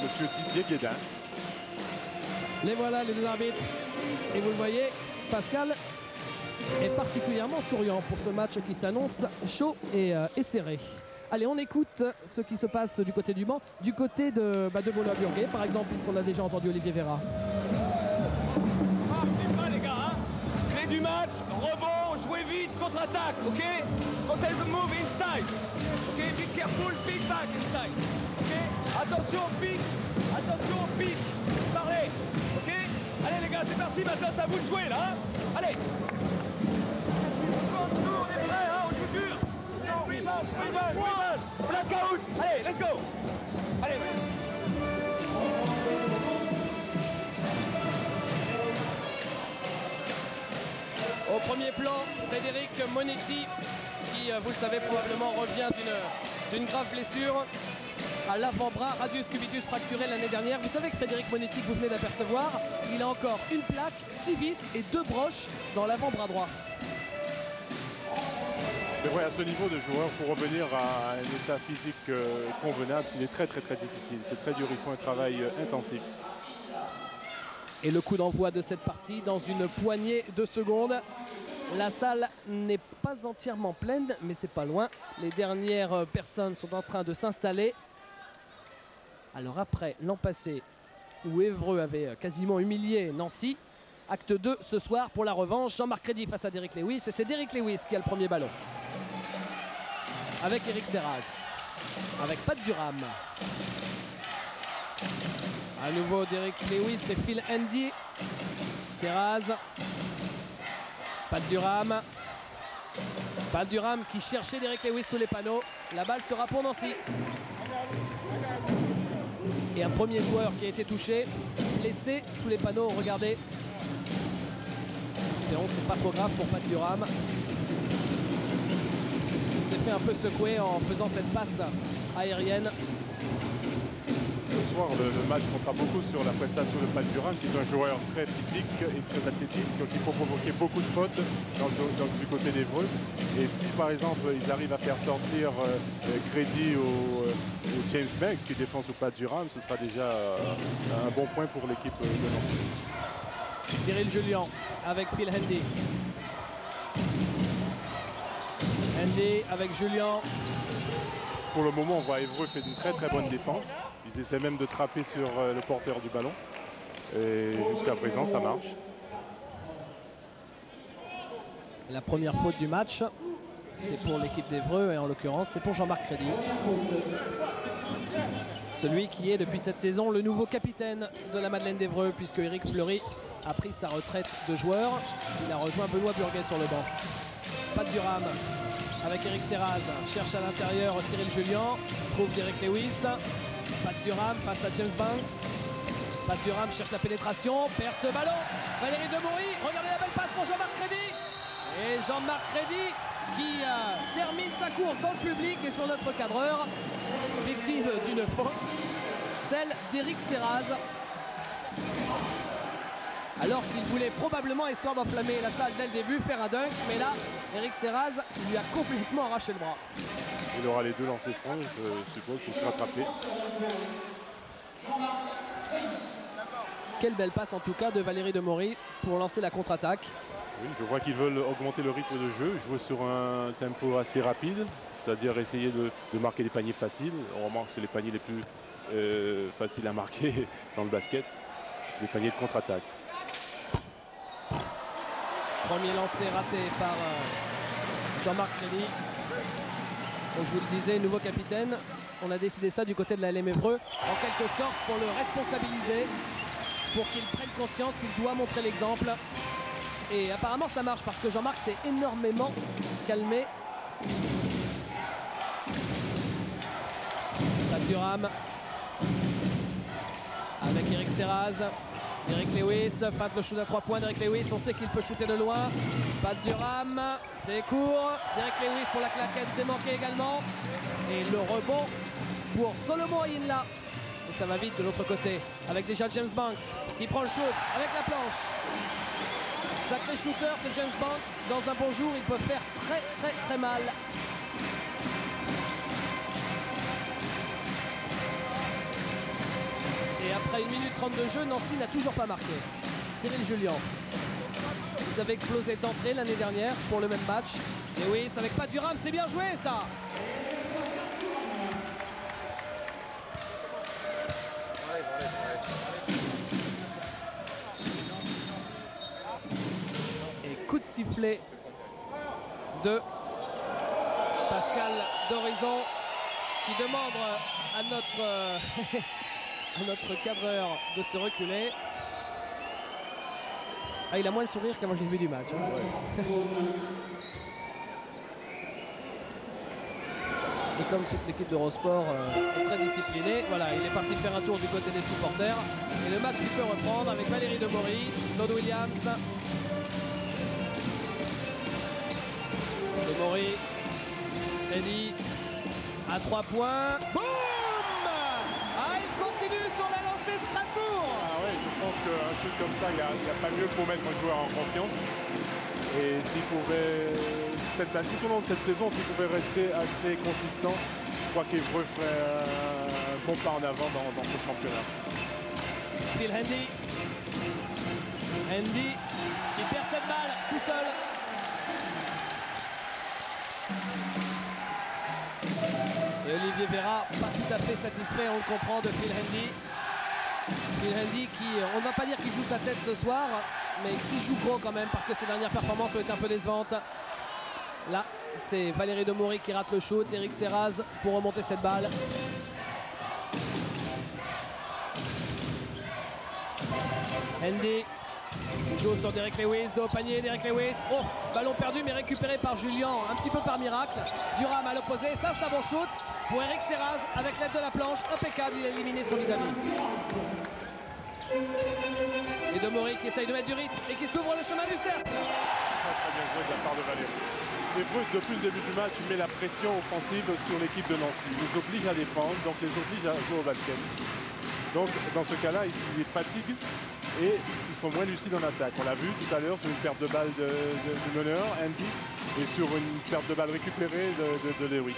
Monsieur Didier Guédin. Les voilà les deux arbitres. Et vous le voyez, Pascal est particulièrement souriant pour ce match qui s'annonce chaud et serré. Allez, on écoute ce qui se passe du côté du banc, du côté de Bologne-Burguet, par exemple, puisqu'on a déjà entendu Olivier Vera. Partez pas les gars, hein. Clé du match, rebond, jouez vite, contre-attaque, ok? Rotate the move inside, ok? Be careful, feedback inside, ok? Attention au pic, parlez, ok? Allez les gars, c'est parti, maintenant c'est à vous de jouer là, hein. Allez! Nous on est prêts, hein, on joue dur! Rebound, blackout! Allez, let's go! Allez! Au premier plan, Frédéric Monetti, qui, vous le savez probablement, revient d'une grave blessure à l'avant-bras, radius cubitus fracturé l'année dernière. Vous savez que Frédéric Monetti, que vous venez d'apercevoir, il a encore une plaque, 6 vis et 2 broches dans l'avant-bras droit. C'est vrai, à ce niveau de joueur, pour revenir à un état physique convenable, il est très difficile. C'est très dur, il faut un travail intensif. Et le coup d'envoi de cette partie dans une poignée de secondes. La salle n'est pas entièrement pleine, mais c'est pas loin. Les dernières personnes sont en train de s'installer. Alors après l'an passé, où Évreux avait quasiment humilié Nancy, acte 2 ce soir pour la revanche. Jean-Marc Crédy face à Derrick Lewis, et c'est Derrick Lewis qui a le premier ballon. Avec Eric Serraz, avec Pat Durham. À nouveau Derrick Lewis et Phil Handy. Serraz. Pat Durham. Pat Durham qui cherchait Derrick Lewis sous les panneaux. La balle sera pour Nancy. Et un premier joueur qui a été touché, blessé sous les panneaux, regardez. Espérons que c'est pas trop grave pour Pat Durham. Il s'est fait un peu secouer en faisant cette passe aérienne. Ce soir, le match comptera beaucoup sur la prestation de Pat Durham, qui est un joueur très physique et très athlétique, donc il faut provoquer beaucoup de fautes du côté d'Évreux. Et si par exemple ils arrivent à faire sortir Crédy ou James Banks qui défend sous Pat Durham, ce sera déjà un bon point pour l'équipe de Nancy. Cyril Julien avec Phil Handy. Handy avec Julien. Pour le moment, on voit Évreux fait une très bonne défense. Ils essaient même de trapper sur le porteur du ballon. Et jusqu'à présent, ça marche. La première faute du match, c'est pour l'équipe d'Évreux, et en l'occurrence, c'est pour Jean-Marc Crédy. Celui qui est depuis cette saison le nouveau capitaine de la Madeleine d'Évreux, puisque Eric Fleury a pris sa retraite de joueur. Il a rejoint Benoît Burguet sur le banc. Pat Durham avec Eric Serraz, cherche à l'intérieur Cyril Julien, trouve Derrick Lewis. Pat Durham face à James Banks. Pat Durham cherche la pénétration, perd ce ballon. Valérie Demoury, regardez la belle passe pour Jean-Marc Crédy. Et Jean-Marc Crédy qui termine sa course dans le public et sur notre cadreur, victime d'une faute, celle d'Eric Serraz. Alors qu'il voulait probablement, histoire d'enflammer la salle dès le début, faire un dunk. Mais là, Eric Serraz lui a complètement arraché le bras. Il aura les deux lancers francs, je suppose, pour se rattraper. Quelle belle passe en tout cas de Valérie Demoury pour lancer la contre-attaque. Oui, je vois qu'ils veulent augmenter le rythme de jeu, jouer sur un tempo assez rapide, c'est-à-dire essayer de marquer des paniers faciles. On remarque que c'est les paniers les plus faciles à marquer dans le basket. C'est les paniers de contre-attaque. Premier lancé raté par Jean-Marc Crédy. Bon, je vous le disais, nouveau capitaine. On a décidé ça du côté de la LM Évreux, en quelque sorte pour le responsabiliser, pour qu'il prenne conscience qu'il doit montrer l'exemple. Et apparemment ça marche parce que Jean-Marc s'est énormément calmé. Pat Durham avec Eric Serraz. Derrick Lewis feinte le shoot à 3 points. Derrick Lewis, on sait qu'il peut shooter de loin. Pat Durham, c'est court. Derrick Lewis pour la claquette, c'est manqué également. Et le rebond pour Solomon Ayinla. Et ça va vite de l'autre côté avec déjà James Banks qui prend le shoot avec la planche. Sacré shooter, c'est James Banks. Dans un bon jour, il peut faire très mal. à 1 minute 30 de jeu, Nancy n'a toujours pas marqué. Cyril Julien. Ils avaient explosé d'entrée l'année dernière pour le même match. Lewis avec Pat Durham, c'est bien joué ça. Et coup de sifflet de Pascal d'Horizon qui demande à notre cadreur de se reculer. Ah, il a moins le sourire qu'avant le début du match. Hein. Ouais. Et comme toute l'équipe d'Eurosport est très disciplinée, voilà, il est parti faire un tour du côté des supporters. Et le match qui peut reprendre avec Valérie Demory, Claude Williams. Demory, Freddy, à 3 points. Boum! Ah, il continue sur la lancée Strasbourg. Ah ouais, je pense qu'un shoot comme ça, il n'y a pas mieux pour mettre un joueur en confiance. Et s'il pouvait, tout au long de cette saison, s'il pouvait rester assez consistant, je crois qu'Évreux ferait un bon pas en avant dans ce championnat. Phil Handy. Handy qui perd cette balle tout seul. Et Olivier Vera, pas tout à fait satisfait, on le comprend, de Phil Handy. Phil Handy qui, on ne va pas dire qu'il joue sa tête ce soir, mais qui joue gros quand même parce que ses dernières performances ont été un peu décevantes. Là, c'est Valérie Demory qui rate le shoot, Eric Serraz pour remonter cette balle. Handy joue sur Derek Lewis, dos au panier, Derek Lewis. Oh, ballon perdu mais récupéré par Julien, un petit peu par miracle. Durham à l'opposé, ça c'est un bon shoot pour Eric Serraz avec l'aide de la planche, impeccable, il a éliminé son vis-à-vis. Et Demory qui essaye de mettre du rythme et qui s'ouvre le chemin du cercle. Très bien joué de la part de Valérie. Évreux, depuis le début du match, il met la pression offensive sur l'équipe de Nancy. Il les oblige à défendre, donc les oblige à jouer au basket. Donc dans ce cas-là, ils les fatiguent et ils sont moins lucides en attaque. On l'a vu tout à l'heure sur une perte de balle du meneur, Andy, et sur une perte de balle récupérée de Lewis.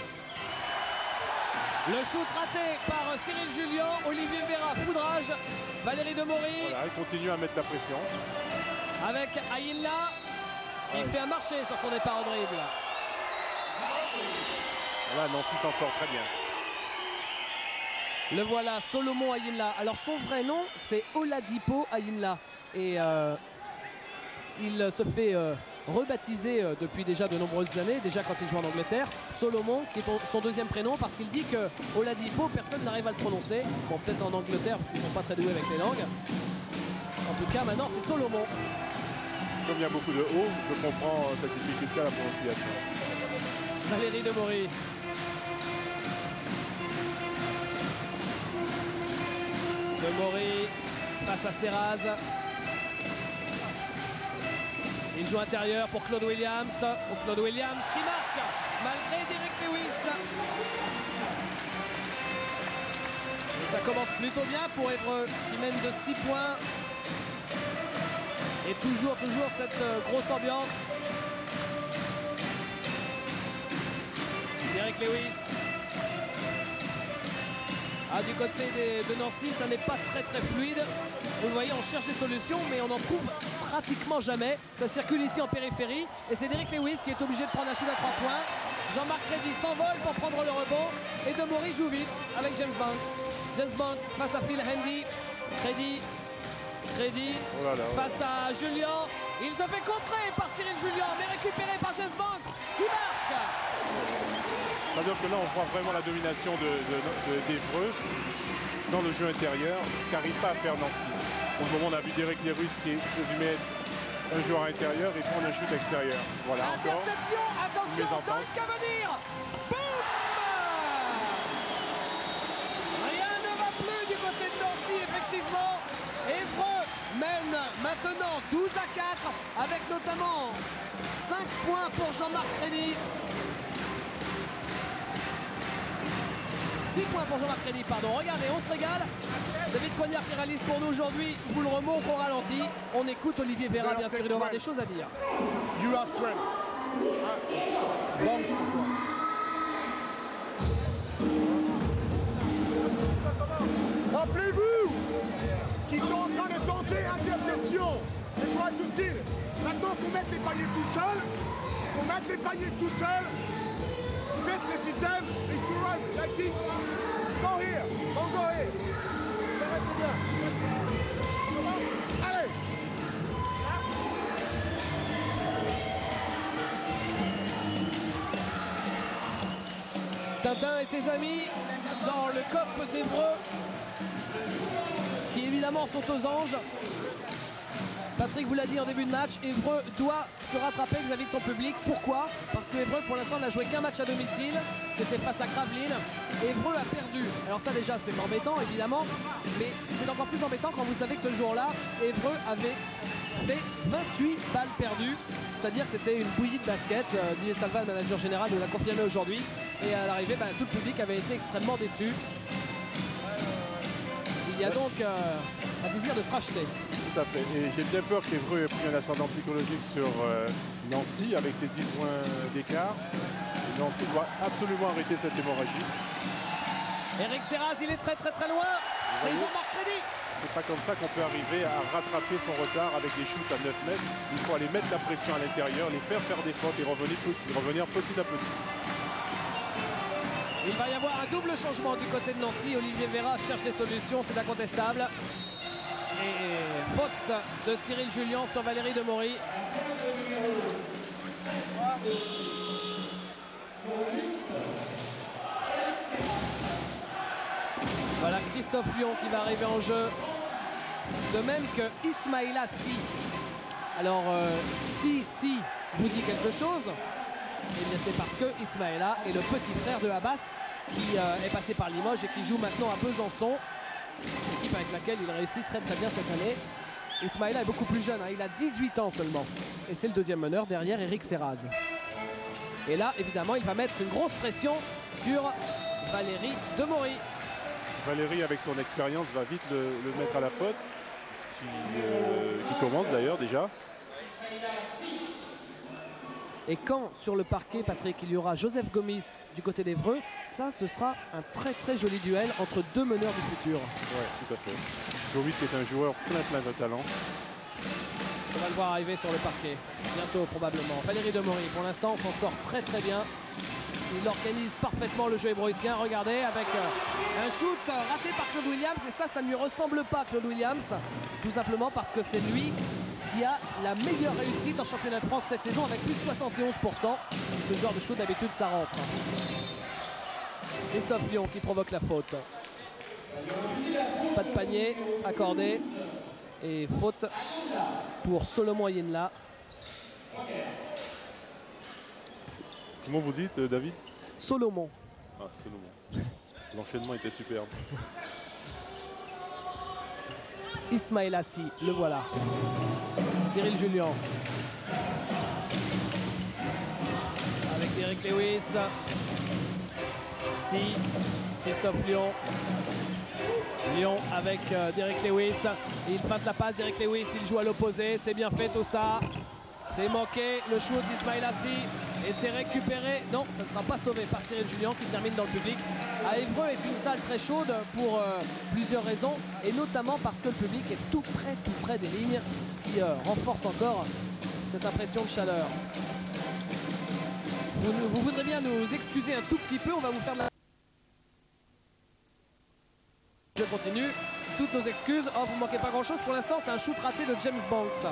Le shoot raté par Cyril Julien, Olivier Vera, foudrage, Valérie Demory. Voilà, il continue à mettre la pression. Avec Ayinla, il fait un marché sur son départ au dribble. Là, Nancy s'en sort très bien. Le voilà, Solomon Ayinla. Alors son vrai nom, c'est Oladipo Ayinla. Et il se fait rebaptisé depuis déjà de nombreuses années, déjà quand il joue en Angleterre, Solomon, qui est son deuxième prénom, parce qu'il dit que Oladipo, personne n'arrive à le prononcer. Bon, peut-être en Angleterre, parce qu'ils ne sont pas très doués avec les langues. En tout cas, maintenant, c'est Solomon. Comme il y a beaucoup de O, je comprends cette difficulté à la prononciation. Valérie Demory. Demory face à Serraz. Il joue intérieur pour Claude Williams. Claude Williams qui marque malgré Derek Lewis. Et ça commence plutôt bien pour Évreux qui mène de 6 points. Et toujours cette grosse ambiance. Derek Lewis. Ah, du côté de Nancy, ça n'est pas très fluide. Vous le voyez, on cherche des solutions, mais on n'en trouve pratiquement jamais. Ça circule ici en périphérie. Et c'est Derek Lewis qui est obligé de prendre un shoot à 3 points. Jean-Marc Freddy s'envole pour prendre le rebond. Et Demory joue vite avec James Banks. James Banks face à Phil Handy. Freddy face à Julien. Il se fait contrer par Cyril Julien, mais récupéré par James Banks qui marque. C'est-à-dire que là, on voit vraiment la domination d'Évreux dans le jeu intérieur, ce qu'arrive pas à faire Nancy. Pour le moment, on a vu Derek Lewis qui est présumé être un joueur intérieur et prendre un shoot extérieur. Voilà, encore. Attention, dunk à venir. Boum! Rien ne va plus du côté de Nancy, effectivement. Évreux mène maintenant 12 à 4, avec notamment 5 points pour Jean-Marc Freddy. 6 points pour Jean-Marc Freddy, pardon. Regardez, on se régale. David Cognard qui réalise pour nous aujourd'hui. Vous le remonte au ralenti. On écoute Olivier Vera, bien sûr, il doit avoir des choses à dire. You have 12. Bombs pour toi. Rappelez-vous, Interception. C'est toi tout style. Maintenant, faut mettre les paniers tout seul. Faut mettre les paniers tout seul. Faites le système. Et you run like this. Go here. Don't go here. Arrêtez bien. Allez. Tintin et ses amis dans le COP d'Évreux qui évidemment sont aux anges. Patrick vous l'a dit en début de match, Évreux doit se rattraper vis-à-vis de son public. Pourquoi? Parce que Évreux pour l'instant n'a joué qu'un match à domicile, c'était face à Gravelines. Évreux a perdu. Alors ça déjà c'est embêtant évidemment, mais c'est encore plus embêtant quand vous savez que ce jour-là, Évreux avait fait 28 balles perdues. C'est-à-dire que c'était une bouillie de basket. Didier Salva, le manager général, nous l'a confirmé aujourd'hui. Et à l'arrivée, tout le public avait été extrêmement déçu. Il y a donc un désir de se racheter. Tout à fait. Et j'ai bien peur qu'Évreux ait pris un ascendant psychologique sur Nancy avec ses 10 points d'écart. Nancy doit absolument arrêter cette hémorragie. Eric Serraz, il est très loin. C'est Jean-Marc Crédit. C'est pas comme ça qu'on peut arriver à rattraper son retard avec des shoots à 9 mètres. Il faut aller mettre la pression à l'intérieur, les faire des fautes et revenir petit à petit. Il va y avoir un double changement du côté de Nancy. Olivier Véra cherche des solutions, c'est incontestable. Et faute de Cyril Julien sur Valérie Demory. Voilà Christophe Lyon qui va arriver en jeu. De même que Ismaïla Si. Alors, si vous dit quelque chose, eh bien c'est parce que Ismaïla est le petit frère de Abbas qui est passé par Limoges et qui joue maintenant à Besançon, équipe avec laquelle il réussit très bien cette année. Ismaïla est beaucoup plus jeune, il a 18 ans seulement. Et c'est le deuxième meneur derrière Eric Serraz. Et là, évidemment, il va mettre une grosse pression sur Valérie Demory. Valérie, avec son expérience, va vite le mettre à la faute. Qui commande d'ailleurs déjà. Et quand sur le parquet, Patrick, il y aura Joseph Gomis du côté d'Évreux, ça ce sera un très joli duel entre deux meneurs du futur. Oui, tout à fait. Gomis est un joueur plein de talent. On va le voir arriver sur le parquet, bientôt probablement. Valérie Demory, pour l'instant, s'en sort très bien. Il organise parfaitement le jeu hébroïcien. Regardez, avec un shoot raté par Claude Williams. Et ça ne lui ressemble pas, Claude Williams. Tout simplement parce que c'est lui qui a la meilleure réussite en championnat de France cette saison avec plus de 71%. Ce genre de shoot, d'habitude, ça rentre. Christophe Lyon qui provoque la faute. Pas de panier accordé. Et faute pour Solomon Yenla. Comment vous dites, David? Solomon. Ah, Solomon. L'enchaînement était superbe. Ismaïla Si, le voilà. Cyril Julien. Avec Eric Lewis. Si, Christophe Lyon. Lyon avec Derek Lewis. Il feinte la passe, Derek Lewis, il joue à l'opposé. C'est bien fait tout ça. C'est manqué le shoot d'Ismaïla Si. Et c'est récupéré. Non, ça ne sera pas sauvé par Cyril Julien qui termine dans le public. À Évreux est une salle très chaude pour plusieurs raisons. Et notamment parce que le public est tout près des lignes. Ce qui renforce encore cette impression de chaleur. Vous voudrez bien nous excuser un tout petit peu. On va vous faire de la... Je continue. Toutes nos excuses. Oh, vous ne manquez pas grand chose. Pour l'instant, c'est un shoot raté de James Banks.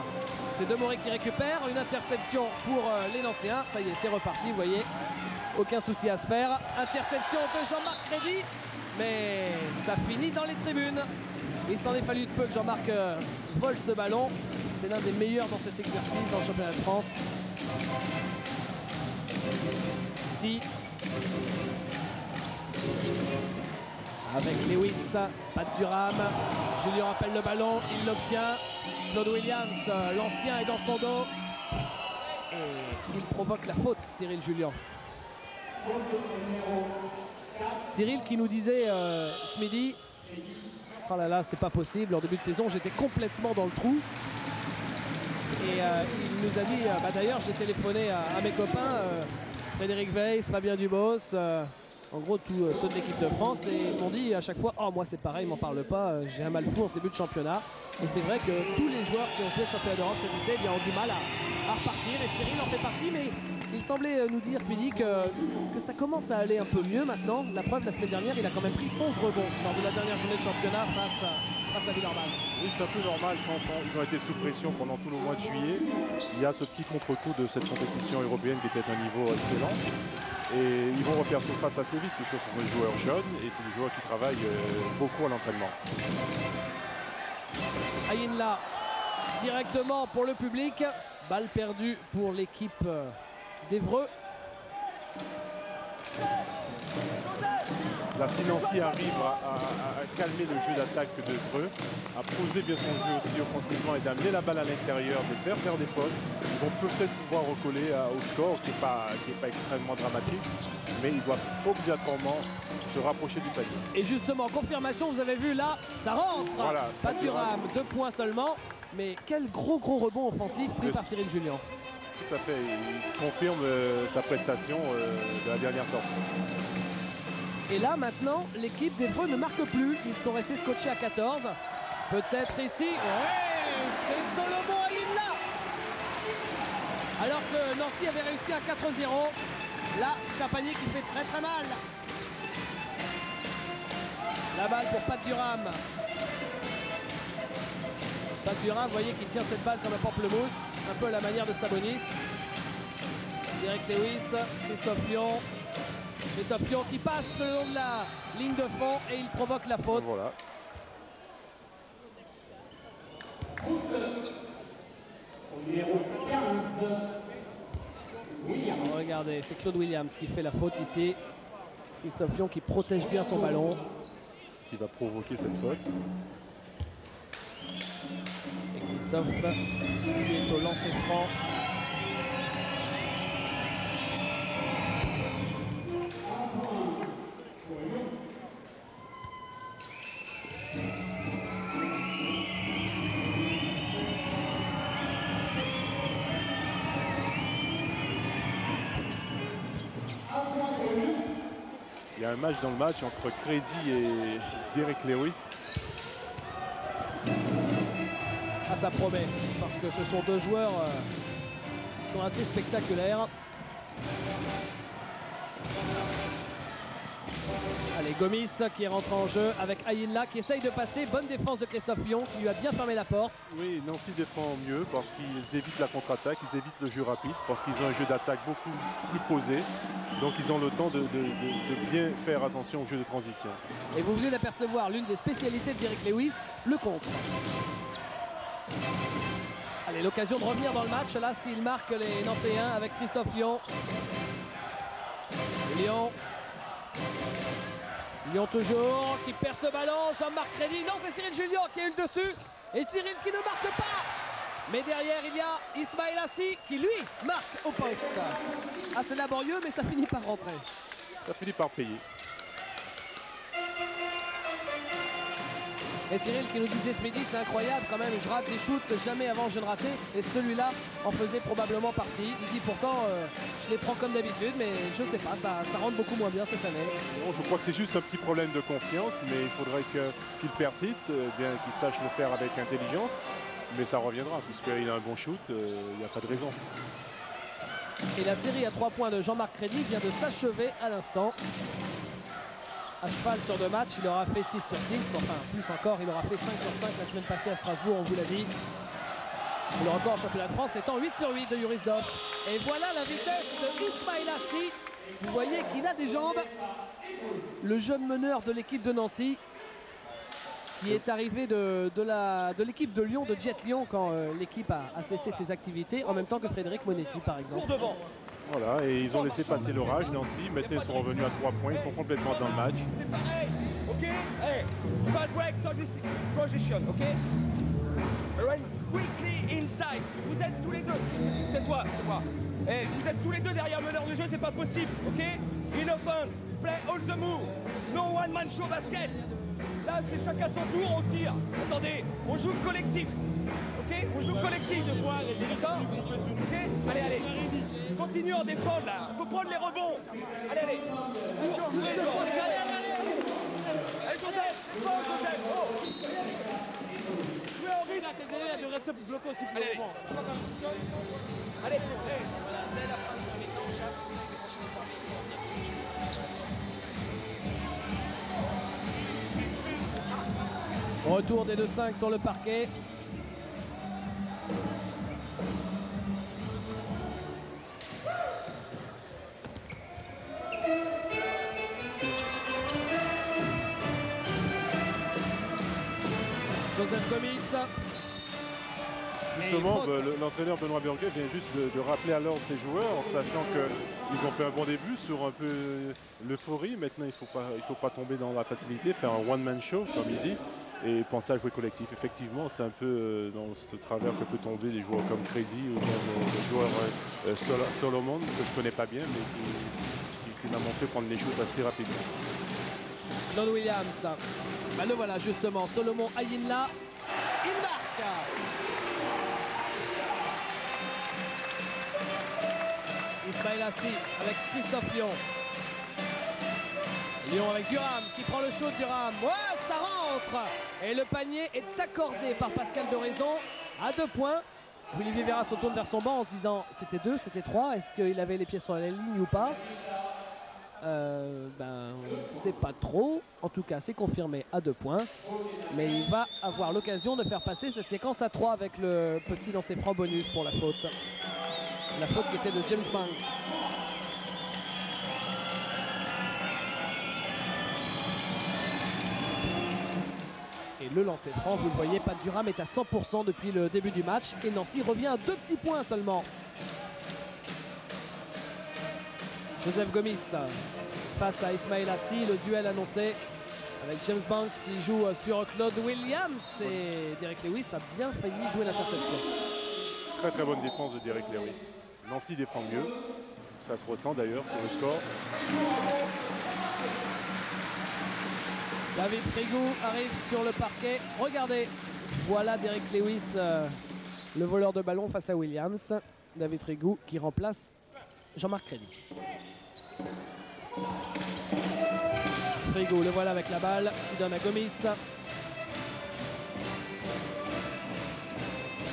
C'est Demory qui récupère. Une interception pour les Nancéens. Ça y est, c'est reparti. Vous voyez, aucun souci à se faire. Interception de Jean-Marc Crédit. Mais ça finit dans les tribunes. Il s'en est fallu de peu que Jean-Marc vole ce ballon. C'est l'un des meilleurs dans cet exercice dans le championnat de France. Si. Avec Lewis, Pat Durham, Julien rappelle le ballon, il l'obtient. Claude Williams, l'ancien est dans son dos. Et il provoque la faute, Cyril Julien. Cyril qui nous disait ce midi, oh là là, c'est pas possible, en début de saison, j'étais complètement dans le trou. Et il nous a dit, d'ailleurs, j'ai téléphoné à mes copains, Frédéric Weiss, Fabien Dubos, En gros, tous ceux de l'équipe de France et m'ont dit à chaque fois, oh moi c'est pareil, m'en parle pas, j'ai un mal fou en ce début de championnat. Et c'est vrai que tous les joueurs qui ont joué le championnat d'Europe cet été ont du mal à repartir. Et Cyril en fait partie, mais il semblait nous dire ce midi que ça commence à aller un peu mieux maintenant. La preuve, la semaine dernière, il a quand même pris 11 rebonds lors de la dernière journée de championnat face à Villeurbanne. Oui, c'est un peu normal quand ils ont été sous pression pendant tout le mois de juillet. Il y a ce petit contre-coup de cette compétition européenne qui était à un niveau excellent. Et ils vont refaire surface assez vite puisque ce sont des joueurs jeunes et c'est des joueurs qui travaillent beaucoup à l'entraînement. Ayinla directement pour le public. Balle perdue pour l'équipe d'Évreux. La Financy arrive à calmer le jeu d'attaque d'Évreux, à poser bien son jeu aussi offensivement et d'amener la balle à l'intérieur, de faire des fautes. Ils vont peut-être pouvoir recoller au score qui n'est pas extrêmement dramatique, mais ils doivent obligatoirement se rapprocher du panier. Et justement, confirmation, vous avez vu là, ça rentre. Voilà, pas de Durham, 2 points seulement. Mais quel gros rebond offensif pris par Cyril Julien. Tout à fait, il confirme sa prestation de la dernière sortie. Et là maintenant, l'équipe d'Évreux ne marque plus. Ils sont restés scotchés à 14. Peut-être ici. Ouais, c'est Solomon Ayinla. Alors que Nancy avait réussi à 4-0. Là, c'est un panier qui fait très très mal. La balle pour Pat Durham. Pat Durham, vous voyez qu'il tient cette balle comme un pamplemousse, un peu à la manière de Sabonis. Derek Lewis, Christophe Lyon. Christophe Lyon qui passe le long de la ligne de fond et il provoque la faute. Voilà. Regardez, c'est Claude Williams qui fait la faute ici. Christophe Lyon qui protège bien son ballon. Qui va provoquer cette faute. Et Christophe qui est au lancer franc. Il y a un match dans le match entre Crédit et Derek Lewis. Ah, ça promet, parce que ce sont deux joueurs qui sont assez spectaculaires. Allez, Gomis qui rentre en jeu avec Ayinla qui essaye de passer. Bonne défense de Christophe Lyon qui lui a bien fermé la porte. Oui, Nancy défend mieux parce qu'ils évitent la contre-attaque, ils évitent le jeu rapide, parce qu'ils ont un jeu d'attaque beaucoup plus posé. Donc ils ont le temps de bien faire attention au jeu de transition. Et vous venez d'apercevoir l'une des spécialités de Derek Lewis, le contre. Allez, l'occasion de revenir dans le match, là, s'il marque les Nancéens avec Christophe Lyon. Lyon toujours, qui perd ce ballon, Jean-Marc Crédit. Non, c'est Cyril Julien qui a eu le dessus. Et Cyril qui ne marque pas. Mais derrière, il y a Ismail Assi qui, lui, marque au poste. Assez laborieux, mais ça finit par rentrer. Ça finit par payer. Et Cyril qui nous disait ce midi, c'est incroyable quand même, je rate des shoots que jamais avant je ne ratais. Et celui-là en faisait probablement partie. Il dit pourtant, je les prends comme d'habitude, mais je sais pas, ça rentre beaucoup moins bien cette année. Bon, je crois que c'est juste un petit problème de confiance, mais il faudrait qu'il persiste, bien qu'il sache le faire avec intelligence. Mais ça reviendra, puisqu'il a un bon shoot, il n'y a pas de raison. Et la série à 3 points de Jean-Marc Crédit vient de s'achever à l'instant. À cheval sur 2 matchs, il aura fait 6 sur 6, enfin plus encore, il aura fait 5 sur 5 la semaine passée à Strasbourg, on vous l'a dit. Le record championnat de France étant 8 sur 8 de Juris Dodge. Et voilà la vitesse de Ismail Assi. Vous voyez qu'il a des jambes. Le jeune meneur de l'équipe de Nancy, qui est arrivé de l'équipe de Lyon, de Jet Lyon, quand l'équipe a cessé ses activités, en même temps que Frédéric Monetti par exemple. Pour devant. Voilà, et ils ont laissé passer l'orage, Nancy. Maintenant, ils sont revenus à 3 points, ils sont complètement dans le match. C'est pareil, ok? Hey, fast break, position, ok? Run quickly inside. Vous êtes tous les deux. C'est toi. Hey, vous êtes tous les deux derrière meneur de jeu, c'est pas possible, ok? In offense, play all the move. No one man show basket. Là, c'est chacun son tour, on tire. Attendez, on joue collectif. Ok? On joue collectif. Ok? Allez. Continue en défendre là. Faut prendre les rebonds. Allez, allez. Allez, Joseph. C'est bon, Joseph. Oh. Mais Henri, là, t'es délai de rester bloqué aussi plus longtemps. Allez, allez. Retour des 2-5 sur le parquet. Joseph Gomis. Justement, l'entraîneur Benoît Burguet vient juste de rappeler à l'ordre ses joueurs, en sachant qu'ils ont fait un bon début sur un peu l'euphorie. Maintenant, il ne faut pas tomber dans la facilité, faire un one-man show, comme il dit, et penser à jouer collectif. Effectivement, c'est un peu dans ce travers que peut tomber des joueurs comme Crédit ou même le joueur Solomon, que je ne connais pas bien, mais qui m'a montré prendre les choses assez rapidement. Don Williams. Bah le voilà justement, Solomon Ayinla. Il marque. Ismail Assi avec Christophe Lyon. Lyon avec Durham qui prend le shoot. Durham. Ouais, ça rentre. Et le panier est accordé par Pascal Doraison à 2 points. Olivier Véra se tourne vers son banc en se disant c'était 2, c'était 3. Est-ce qu'il avait les pieds sur la ligne ou pas? C'est pas trop, en tout cas c'est confirmé à 2 points, mais il va avoir l'occasion de faire passer cette séquence à 3 avec le petit lancer franc bonus pour la faute qui était de James Banks. Et le lancer franc, vous le voyez, Pat Durham est à 100% depuis le début du match et Nancy revient à 2 petits points seulement. Joseph Gomis face à Ismail Assi, le duel annoncé avec James Banks qui joue sur Claude Williams et Derek Lewis a bien failli jouer l'interception. Très très bonne défense de Derek Lewis. Nancy défend mieux, ça se ressent d'ailleurs sur le score. David Frigou arrive sur le parquet. Regardez, voilà Derek Lewis, le voleur de ballon face à Williams. David Frigou qui remplace Jean-Marc Crédit. Frigou, le voilà avec la balle, qui donne à Gomis.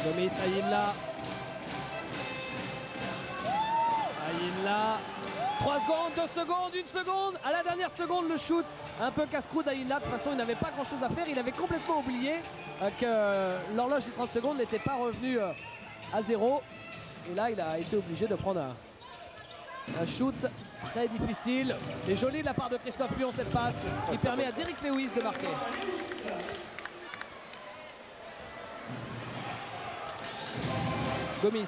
Gomis, Ayinla. Ayinla. 3 secondes, 2 secondes, 1 seconde. À la dernière seconde, le shoot un peu casse-cou d'Ayinla. De toute façon, il n'avait pas grand-chose à faire. Il avait complètement oublié que l'horloge des 30 secondes n'était pas revenue à 0. Et là, il a été obligé de prendre un shoot très difficile. C'est joli de la part de Christophe Lyon cette passe qui permet à Derek Lewis de marquer. Gomis.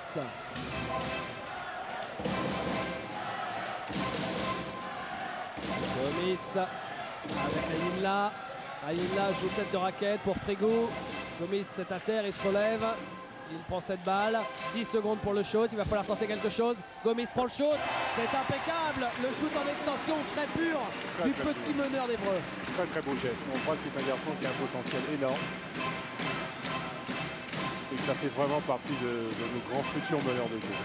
Gomis avec Ayinla. Ayinla joue tête de raquette pour Frigou. Gomis est à terre, il se relève. Il prend cette balle, 10 secondes pour le shoot, il va falloir tenter quelque chose. Gomis prend le shoot, c'est impeccable. Le shoot en extension très pur du petit meneur d'Évreux. Très très beau geste. On voit que c'est un garçon qui a un potentiel énorme. Et que ça fait vraiment partie de nos grands futurs meneurs de jeu.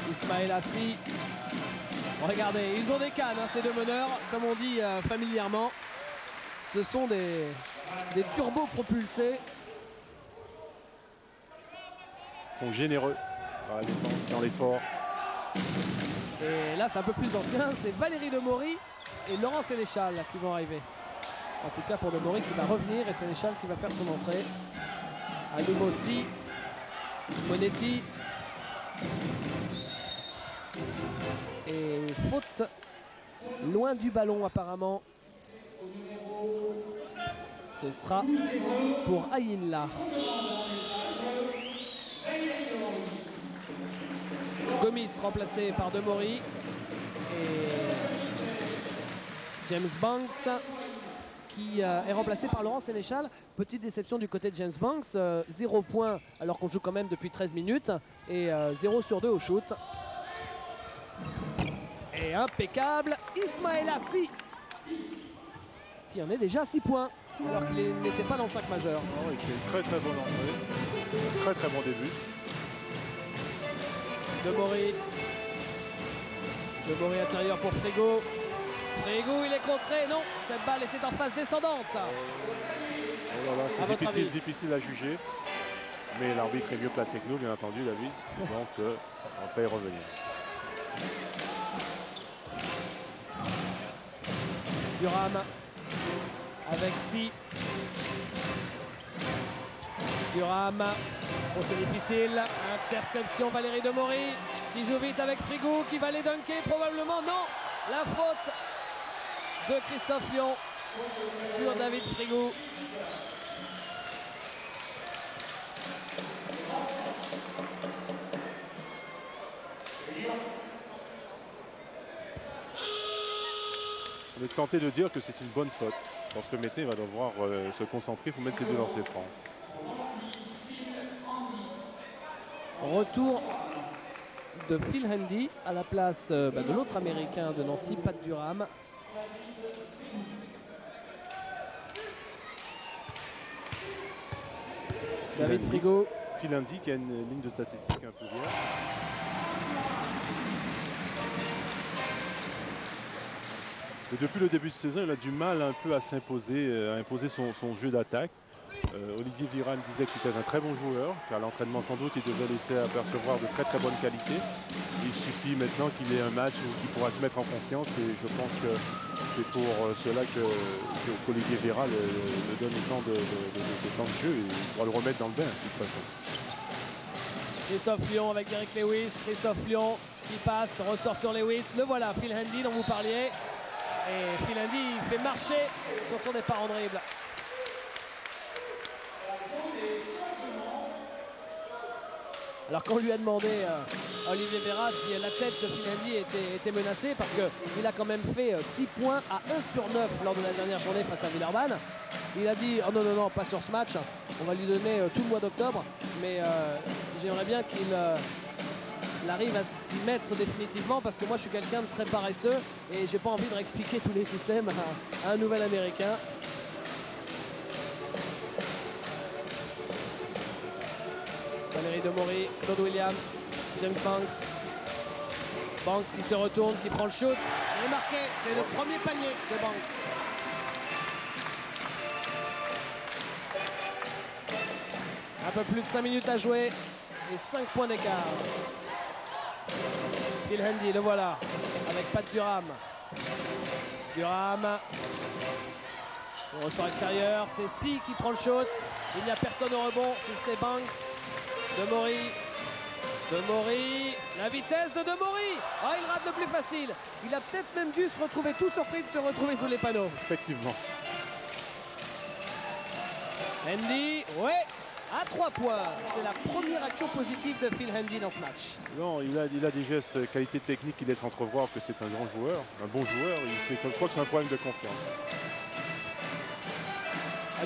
Ismail Assi. Regardez, ils ont des cannes, hein, ces deux meneurs, comme on dit familièrement. Ce sont des turbos propulsés. Ils sont généreux dans la défense, dans l'effort. Et là, c'est un peu plus ancien. C'est Valérie Demory et Laurent Sénéchal qui vont arriver. En tout cas pour Demory qui va revenir et Sénéchal qui va faire son entrée. Alumossi, Monetti. Et faute loin du ballon apparemment. Ce sera pour Ayinla. Gomis remplacé par Demory. Et James Banks qui est remplacé par Laurent Sénéchal. Petite déception du côté de James Banks. 0 points alors qu'on joue quand même depuis 13 minutes. Et 0 sur 2 au shoot. Et impeccable, Ismail Assi qui en est déjà à 6 points alors qu'il n'était pas dans le 5 majeur. Oh, oui, c'est une très très bonne entrée, très très bon début. Demory. Demory intérieur pour Frigo. Frigo, il est contré. Non, cette balle était en phase descendante. Oh là là, À votre c'est avis? difficile à juger. Mais l'arbitre est mieux placé que nous, bien entendu, David. Donc, on peut y revenir. Durham avec Si. Durham. Oh, c'est difficile. Interception Valérie Demory qui joue vite avec Frigo qui va les dunker probablement. Non, la faute de Christophe Lyon sur David Frigo. On est tenté de dire que c'est une bonne faute. Parce que maintenant, il va devoir se concentrer. Il faut mettre ses deux lancers francs. Retour de Phil Handy à la place de l'autre américain de Nancy, Pat Durham. David Frigo. Phil Handy qui a une ligne de statistiques un peu vierge. Et depuis le début de saison, il a du mal un peu à s'imposer, à imposer son jeu d'attaque. Olivier Viran disait qu'il était un très bon joueur, qu'à l'entraînement sans doute il devait laisser apercevoir de très bonnes qualités. Il suffit maintenant qu'il ait un match où il pourra se mettre en confiance et je pense que c'est pour cela qu'Olivier Viran le donne autant de temps de jeu et il pourra le remettre dans le bain de toute façon. Christophe Lyon avec Derek Lewis. Christophe Lyon qui passe, ressort sur Lewis. Le voilà, Phil Handy dont vous parliez. Et Phil Handy il fait marcher sur son départ en dribble. Alors qu'on lui a demandé à Olivier Vera si la tête de Phil Handy était menacée parce qu'il a quand même fait 6 points à 1 sur 9 lors de la dernière journée face à Villeurbanne. Il a dit oh non, pas sur ce match, on va lui donner tout le mois d'octobre, mais j'aimerais bien qu'il arrive à s'y mettre définitivement parce que moi je suis quelqu'un de très paresseux et j'ai pas envie de réexpliquer tous les systèmes à un nouvel américain. Valérie Demory, Claude Williams, James Banks. Banks qui se retourne, qui prend le shoot. Il est marqué, c'est le premier panier de Banks. Un peu plus de 5 minutes à jouer et 5 points d'écart. Phil Handy, le voilà, avec Pat Durham. Durham. On ressort extérieur, c'est Si qui prend le shoot. Il n'y a personne au rebond, c'était Banks. Demory, la vitesse de Demory. Ah, il rate le plus facile. Il a peut-être même dû se retrouver tout surpris de se retrouver sous les panneaux. Effectivement. Handy, ouais, à 3 points. C'est la première action positive de Phil Handy dans ce match. Non, il a des gestes, qualité technique qui laissent entrevoir que c'est un grand joueur, un bon joueur. Je crois que c'est un problème de confiance.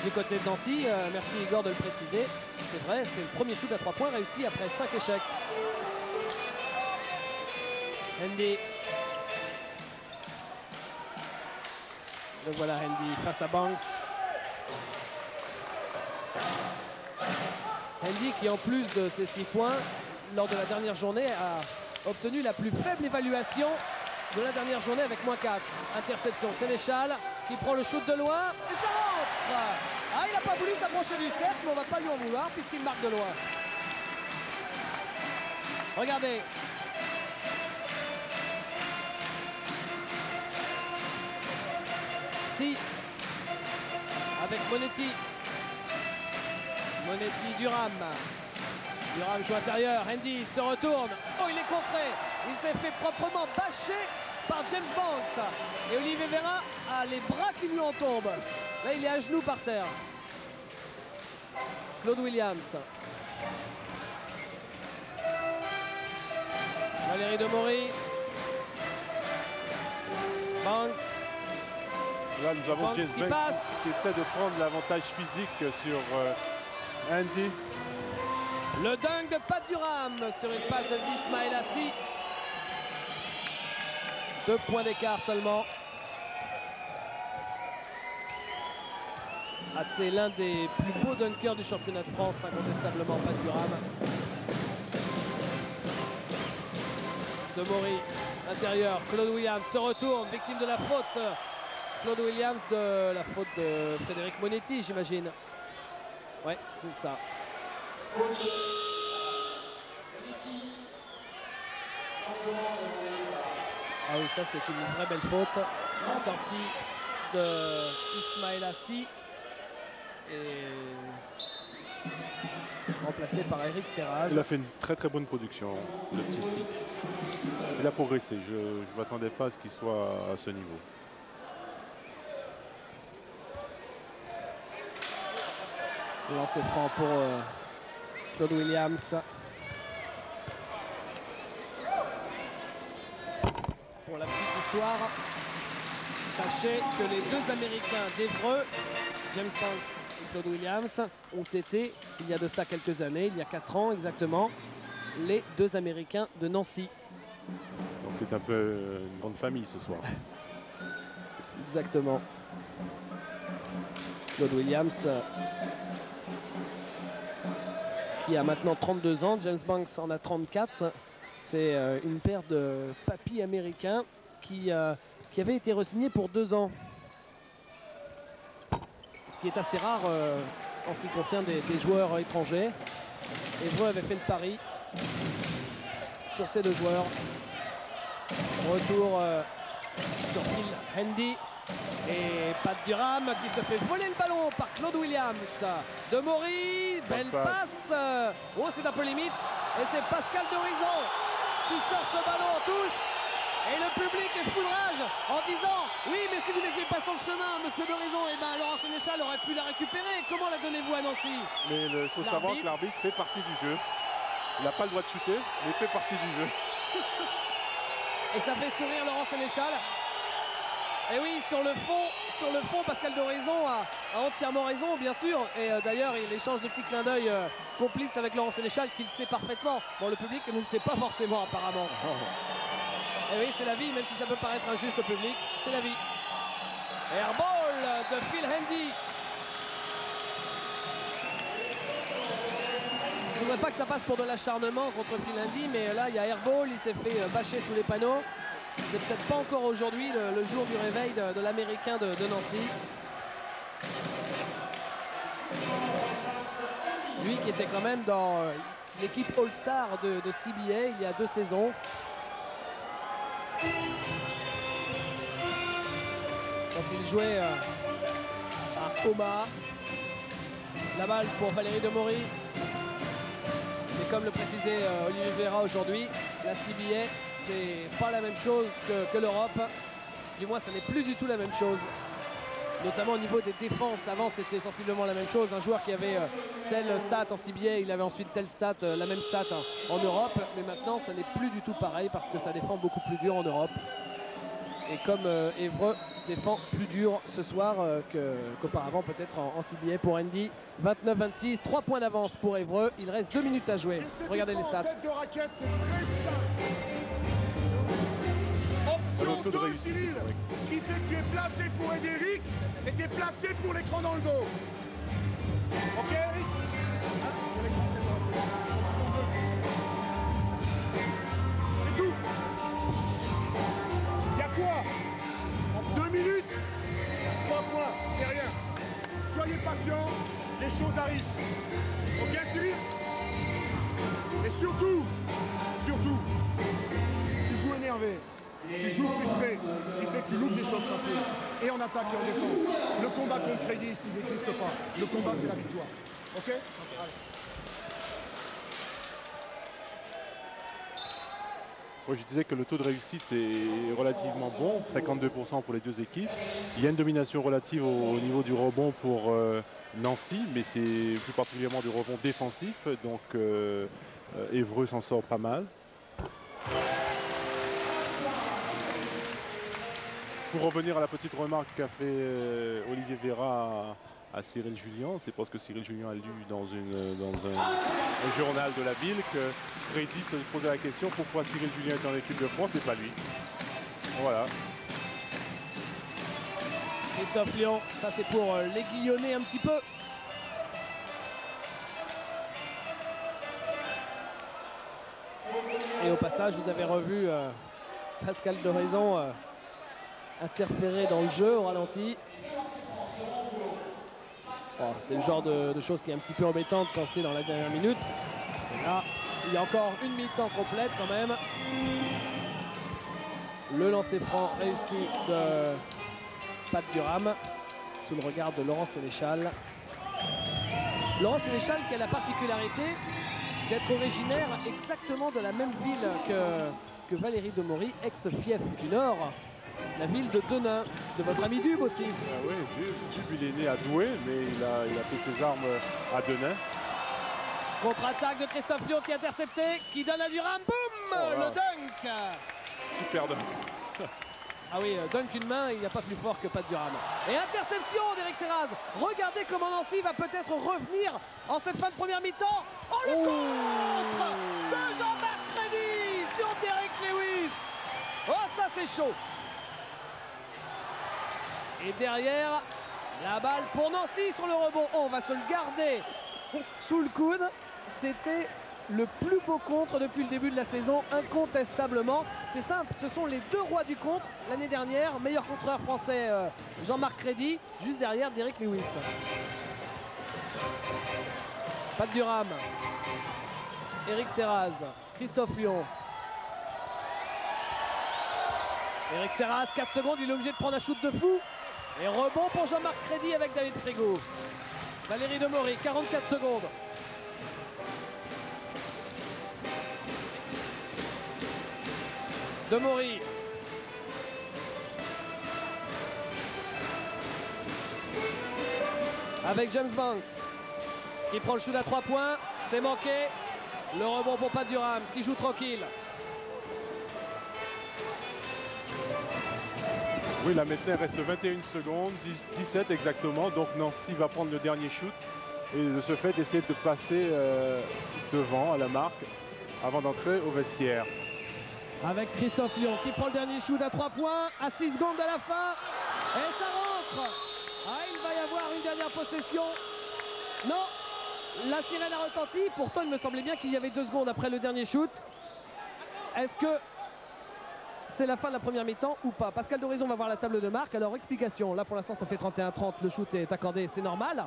Du côté de Nancy, merci Igor de le préciser. C'est vrai, c'est le premier shoot à 3 points réussi après 5 échecs. Handy. Le voilà Handy face à Banks. Handy qui en plus de ses 6 points, lors de la dernière journée, a obtenu la plus faible évaluation de la dernière journée avec -4. Interception, Sénéchal qui prend le shoot de loin et ça rentre. Ah, il n'a pas voulu s'approcher du cercle, mais on ne va pas lui en vouloir puisqu'il marque de loin. Regardez. Si. Avec Monetti. Monetti, Durham. Durham joue intérieur. Handy se retourne. Oh, il est contré. Il s'est fait proprement bâcher par James Banks. Et Olivier Vera a les bras qui lui en tombent. Là, il est à genoux par terre. Claude Williams. Valérie Demory. Banks. Là, nous avons Banks James qui Banks passe. qui essaie de prendre l'avantage physique sur Handy. Le dunk de Pat Durham sur une passe de Ismaël Assi. 2 points d'écart seulement. Ah, c'est l'un des plus beaux dunkers du championnat de France, incontestablement Pat Durham. de Maury, intérieur, Claude Williams se retourne, victime de la faute. Claude Williams de la faute de Frédéric Monetti, j'imagine. Ouais, c'est ça. Ah oui, ça c'est une vraie belle faute. Sortie de Ismail Assi et remplacé par Eric Serraz. Il a fait une très très bonne production, le petit Si. Il a progressé, je ne m'attendais pas à ce qu'il soit à ce niveau. Lancer franc pour Claude Williams. Pour la petite histoire, sachez que les deux Américains d'Évreux, James Banks et Claude Williams, ont été, il y a de cela quelques années, il y a 4 ans exactement, les deux Américains de Nancy. Donc c'est un peu une grande famille ce soir. Exactement. Claude Williams, qui a maintenant 32 ans, James Banks en a 34. C'est une paire de papis américains qui avait été re-signé pour 2 ans. Ce qui est assez rare en ce qui concerne des joueurs étrangers. Évreux avait fait le pari sur ces 2 joueurs. Retour sur Phil Handy. Et Pat Durham qui se fait voler le ballon par Claude Williams. De Maury, belle passe. Oh, c'est un peu limite. Et c'est Pascal Dorizon qui sort ce ballon en touche. Et le public est fou de rage en disant oui, mais si vous n'étiez pas sur le chemin, monsieur Dorizon, et ben Laurent Sénéchal aurait pu la récupérer. Comment la donnez-vous à Nancy? Mais il faut savoir que l'arbitre fait partie du jeu. Il n'a pas le droit de chuter, mais il fait partie du jeu. Et ça fait sourire Laurent Sénéchal. Et oui, sur le fond, Pascal Dorizon a entièrement raison, bien sûr. Et d'ailleurs, il échange de petits clins d'œil complices avec Laurent Sénéchal, qu'il sait parfaitement. Bon, le public ne le sait pas forcément, apparemment. Et oui, c'est la vie, même si ça peut paraître injuste au public, c'est la vie. Airball de Phil Handy. Je ne voudrais pas que ça passe pour de l'acharnement contre Phil Handy, mais là, il y a airball, il s'est fait bâcher sous les panneaux. C'est peut-être pas encore aujourd'hui le jour du réveil de l'Américain de Nancy. Lui qui était quand même dans l'équipe All-Star de CBA il y a 2 saisons. Quand il jouait à Omaha. La balle pour Valérie de Maury. Et comme le précisait Olivier Vera aujourd'hui, la CBA, c'est pas la même chose que l'Europe. Du moins, ça n'est plus du tout la même chose. Notamment au niveau des défenses. Avant, c'était sensiblement la même chose. Un joueur qui avait telle stat en CBA, il avait ensuite telle stat, la même stat en Europe. Mais maintenant, ça n'est plus du tout pareil parce que ça défend beaucoup plus dur en Europe. Et comme Évreux défend plus dur ce soir qu'auparavant peut-être en CBA pour Andy. 29-26, 3 points d'avance pour Évreux. Il reste 2 minutes à jouer. Regardez les stats. Tête de raquette, c'est très simple. Option 2, Cyril. Ce qui fait que tu es placé pour aider Eric et tu es placé pour l'écran dans le dos. Ok, Eric? C'est tout. Il y a quoi? 2 minutes, 3 points, c'est rien. Soyez patient, les choses arrivent. Ok, Cyril? Et surtout, tu joues énervé, tu joues frustré, ce qui fait que tu loupes des choses faciles. Et en attaque et en défense. Le combat contre Crédit ici n'existe pas. Le combat, c'est la victoire. Ok? Allez. Oui, je disais que le taux de réussite est relativement bon, 52% pour les deux équipes. Il y a une domination relative au niveau du rebond pour Nancy, mais c'est plus particulièrement du rebond défensif. Donc Évreux s'en sort pas mal. Pour revenir à la petite remarque qu'a fait Olivier Vera à Cyril Julien, c'est parce que Cyril Julien a lu dans un journal de la ville que Freddy se posait la question pourquoi Cyril Julien est en équipe de France et pas lui. Voilà. Christophe Lyon, ça c'est pour l'aiguillonner un petit peu. Et au passage. ça, je vous avais revu Pascal Doraison interférer dans le jeu au ralenti. Oh, c'est le genre de choses qui est un petit peu embêtante quand c'est dans la dernière minute. Et là, il y a encore une mi-temps complète quand même. Le lancer franc réussi de Pat Durham sous le regard de Laurent Sénéchal. Laurent Sénéchal qui a la particularité d'être originaire exactement de la même ville que Valérie Demory, ex-fief du Nord, la ville de Denain, de votre ami Dub aussi. Ah oui, Dub il est né à Douai, mais il a fait ses armes à Denain. Contre-attaque de Christophe Lyon qui est intercepté, qui donne à Durham, boum, oh, le dunk. Super dunk. Ah oui, dunk une main, il n'y a pas plus fort que Pat Durham. Et interception d'Éric Serraz. Regardez comment Nancy va peut-être revenir en cette fin de première mi-temps. Oh, le contre de Jean-Marc Crédy sur Derek Lewis. Oh, ça c'est chaud. Et derrière, la balle pour Nancy sur le rebond. Oh, on va se le garder sous le coude. C'était le plus beau contre depuis le début de la saison, incontestablement. C'est simple, ce sont les deux rois du contre l'année dernière. Meilleur contreur français Jean-Marc Crédy, juste derrière Derek Lewis. Pat Durham, Éric Serraz, Christophe Lyon. Éric Serraz, 4 secondes, il est obligé de prendre un shoot de fou. Et rebond pour Jean-Marc Crédy avec David Frigo. Valérie Demory, 44 secondes. Demory. Avec James Banks qui prend le shoot à 3 points. C'est manqué. Le rebond pour Pat Durham qui joue tranquille. Oui, là maintenant il reste 21 secondes, 17 exactement. Donc Nancy va prendre le dernier shoot. Et de ce fait d'essayer de passer devant à la marque avant d'entrer au vestiaire. Avec Christophe Lyon qui prend le dernier shoot à 3 points, à 6 secondes à la fin. Et ça rentre. Ah, il va y avoir une dernière possession. Non, la sirène a retenti. Pourtant, il me semblait bien qu'il y avait 2 secondes après le dernier shoot. Est-ce que c'est la fin de la première mi-temps ou pas? Pascal Doraison va voir la table de marque. Alors, explication. Là, pour l'instant, ça fait 31-30. Le shoot est accordé. C'est normal.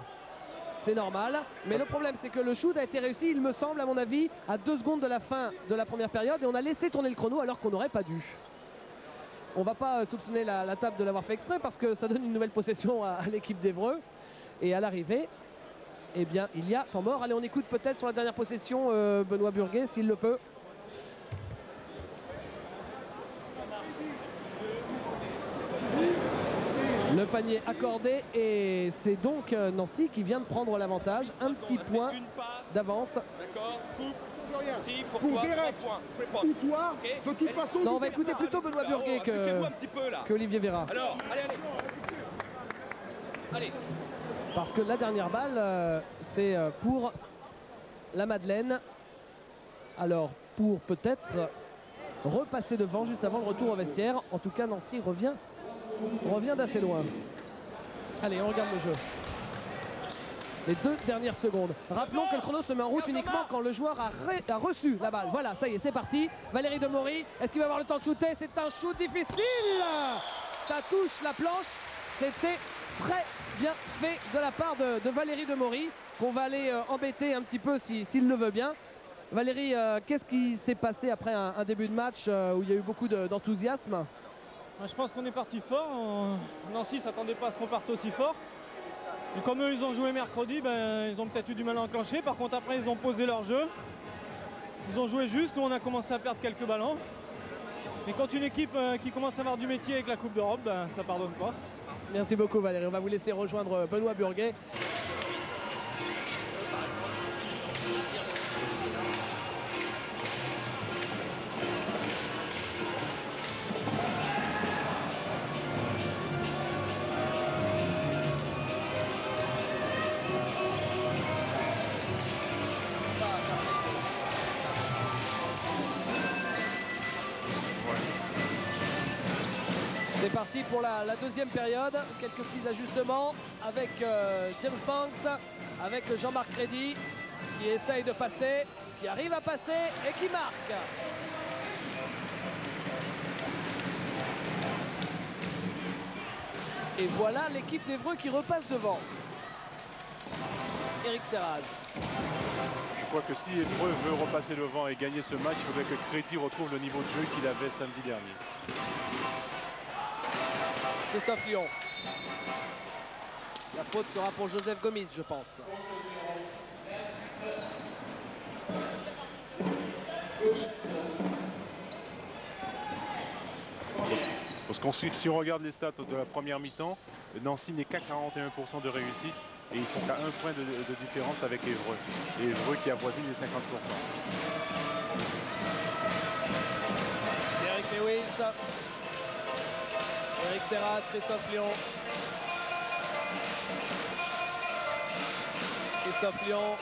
C'est normal, mais le problème c'est que le shoot a été réussi, il me semble, à mon avis, à 2 secondes de la fin de la première période et on a laissé tourner le chrono alors qu'on n'aurait pas dû. On ne va pas soupçonner la table de l'avoir fait exprès parce que ça donne une nouvelle possession à l'équipe d'Évreux. Et à l'arrivée, eh bien, il y a temps mort. Allez, on écoute peut-être sur la dernière possession Benoît Burguet, s'il le peut. Le panier accordé et c'est donc Nancy qui vient de prendre l'avantage. Un petit point d'avance. D'accord, si, pour Derek ou toi, de toute façon... Non, on va écouter plutôt Benoît Burguet que Olivier Véra. Alors, allez. Allez. Parce que la dernière balle, c'est pour la Madeleine. Alors, pour peut-être repasser devant juste avant le retour au vestiaire. En tout cas, Nancy revient d'assez loin. Allez, on regarde le jeu. Les 2 dernières secondes. Rappelons que le chrono se met en route uniquement quand le joueur a reçu la balle. Voilà, ça y est, c'est parti. Valérie Demory, est-ce qu'il va avoir le temps de shooter? C'est un shoot difficile. Ça touche la planche. C'était très bien fait de la part de Valérie Demory, qu'on va aller embêter un petit peu s'il le veut bien. Valérie, qu'est-ce qui s'est passé après un début de match où il y a eu beaucoup d'enthousiasme? Je pense qu'on est parti fort. Nancy ne s'attendait pas à ce qu'on parte aussi fort. Et comme eux, ils ont joué mercredi, ils ont peut-être eu du mal à enclencher. Par contre, après, ils ont posé leur jeu. Ils ont joué juste. Nous, on a commencé à perdre quelques ballons. Et quand une équipe qui commence à avoir du métier avec la Coupe d'Europe, ça pardonne pas. Merci beaucoup, Valérie. On va vous laisser rejoindre Benoît Burguet. C'est parti pour la deuxième période. Quelques petits ajustements avec James Banks, avec Jean-Marc Crédy qui essaye de passer, qui arrive à passer et qui marque. Et voilà l'équipe d'Évreux qui repasse devant. Eric Serraz. Je crois que si Évreux veut repasser devant et gagner ce match, il faudrait que Crédy retrouve le niveau de jeu qu'il avait samedi dernier. Christophe Lyon. La faute sera pour Joseph Gomis, je pense. Parce qu'ensuite, si on regarde les stats de la première mi-temps, Nancy n'est qu'à 41% de réussite et ils sont qu'à 1 point de différence avec Évreux. Et Évreux qui avoisine les 50%. Eric Lewis. Eric Serraz, Christophe Lyon. Christophe Lyon.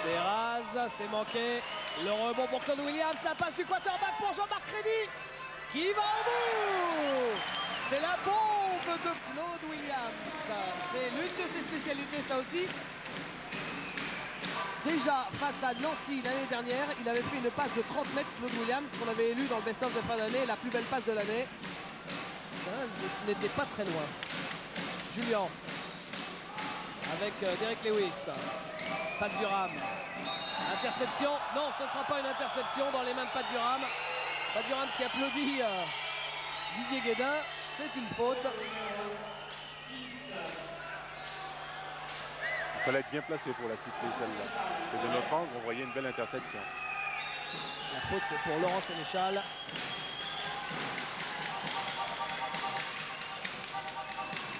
Serraz, c'est manqué. Le rebond pour Claude Williams, la passe du quarterback pour Jean-Marc Crédy qui va au bout. C'est la bombe de Claude Williams. C'est l'une de ses spécialités, ça aussi. Déjà, face à Nancy l'année dernière, il avait fait une passe de 30 mètres, Claude Williams, qu'on avait élu dans le best-of de fin d'année, la plus belle passe de l'année. Ça n'était pas très loin. Julien, avec Derek Lewis. Pat Durham. Interception. Non, ce ne sera pas une interception dans les mains de Pat Durham. Pat Durham qui applaudit Didier Guédin. C'est une faute. Il fallait être bien placé pour la siffler celle-là. Et de notre angle, on voyait une belle intersection. La faute, c'est pour Laurent Sénéchal.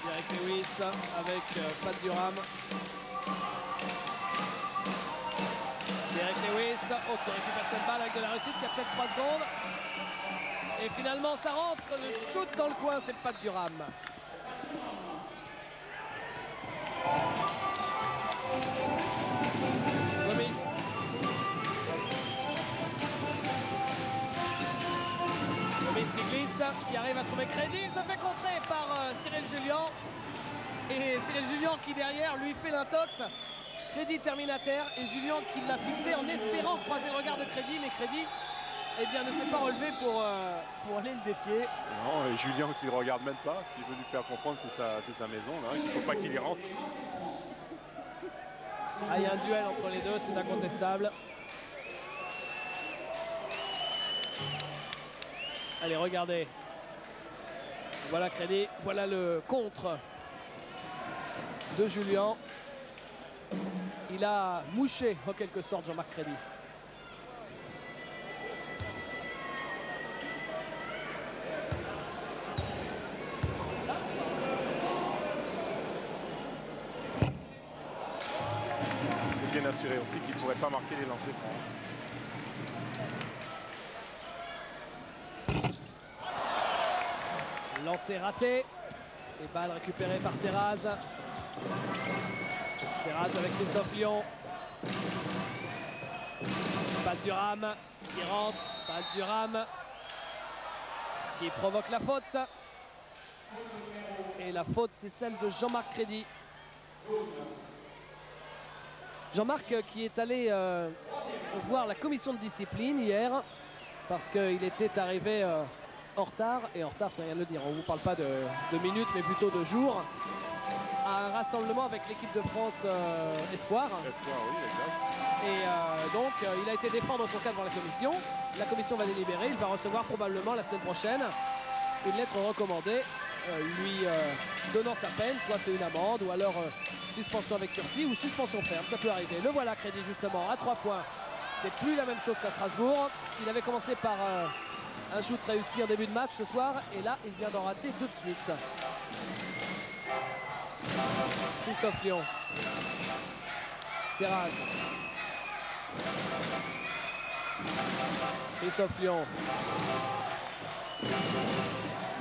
Derek Lewis avec Pat Durham. Derek Lewis, oh, qui récupère cette balle avec de la réussite, il y a peut-être 3 secondes. Et finalement, ça rentre, le shoot dans le coin, c'est Pat Durham. Gomis. Gomis qui glisse, qui arrive à trouver Crédy, il se fait contrer par Cyril Julien. Et Cyril Julien qui derrière lui fait l'intox. Crédy termine à terre et Julien qui l'a fixé en espérant croiser le regard de Crédy, mais Crédy eh bien, ne s'est pas relevé pour aller le défier. Non, et Julien qui ne le regarde même pas, qui veut lui faire comprendre que c'est sa maison, là, il ne faut pas qu'il y rentre. Ah, il y a un duel entre les deux, c'est incontestable. Allez, regardez. Voilà Crédy, voilà le contre de Julien. Il a mouché en quelque sorte Jean-Marc Crédy. C'est bien assuré aussi qu'il ne pourrait pas marquer les lancers francs. Lancé raté. Les balles récupérées par Serraz. Serraz avec Christophe Lyon. Pat Durham qui rentre. Pat Durham qui provoque la faute. Et la faute, c'est celle de Jean-Marc Crédy. Jean-Marc qui est allé voir la commission de discipline hier parce qu'il était arrivé en retard. Et en retard, c'est rien de le dire. On ne vous parle pas de minutes, mais plutôt de jours. À un rassemblement avec l'équipe de France Espoir. Espoir, oui, exact. Et donc, il a été défendre son cas devant la commission. La commission va délibérer. Il va recevoir probablement la semaine prochaine une lettre recommandée lui donnant sa peine. Soit c'est une amende ou alors suspension avec sursis ou suspension ferme. Ça peut arriver. Le voilà Crédy justement à 3 points. C'est plus la même chose qu'à Strasbourg. Il avait commencé par un shoot réussi en début de match ce soir. Et là, il vient d'en rater 2 de suite. Christophe Lyon. Serraz. Christophe Lyon.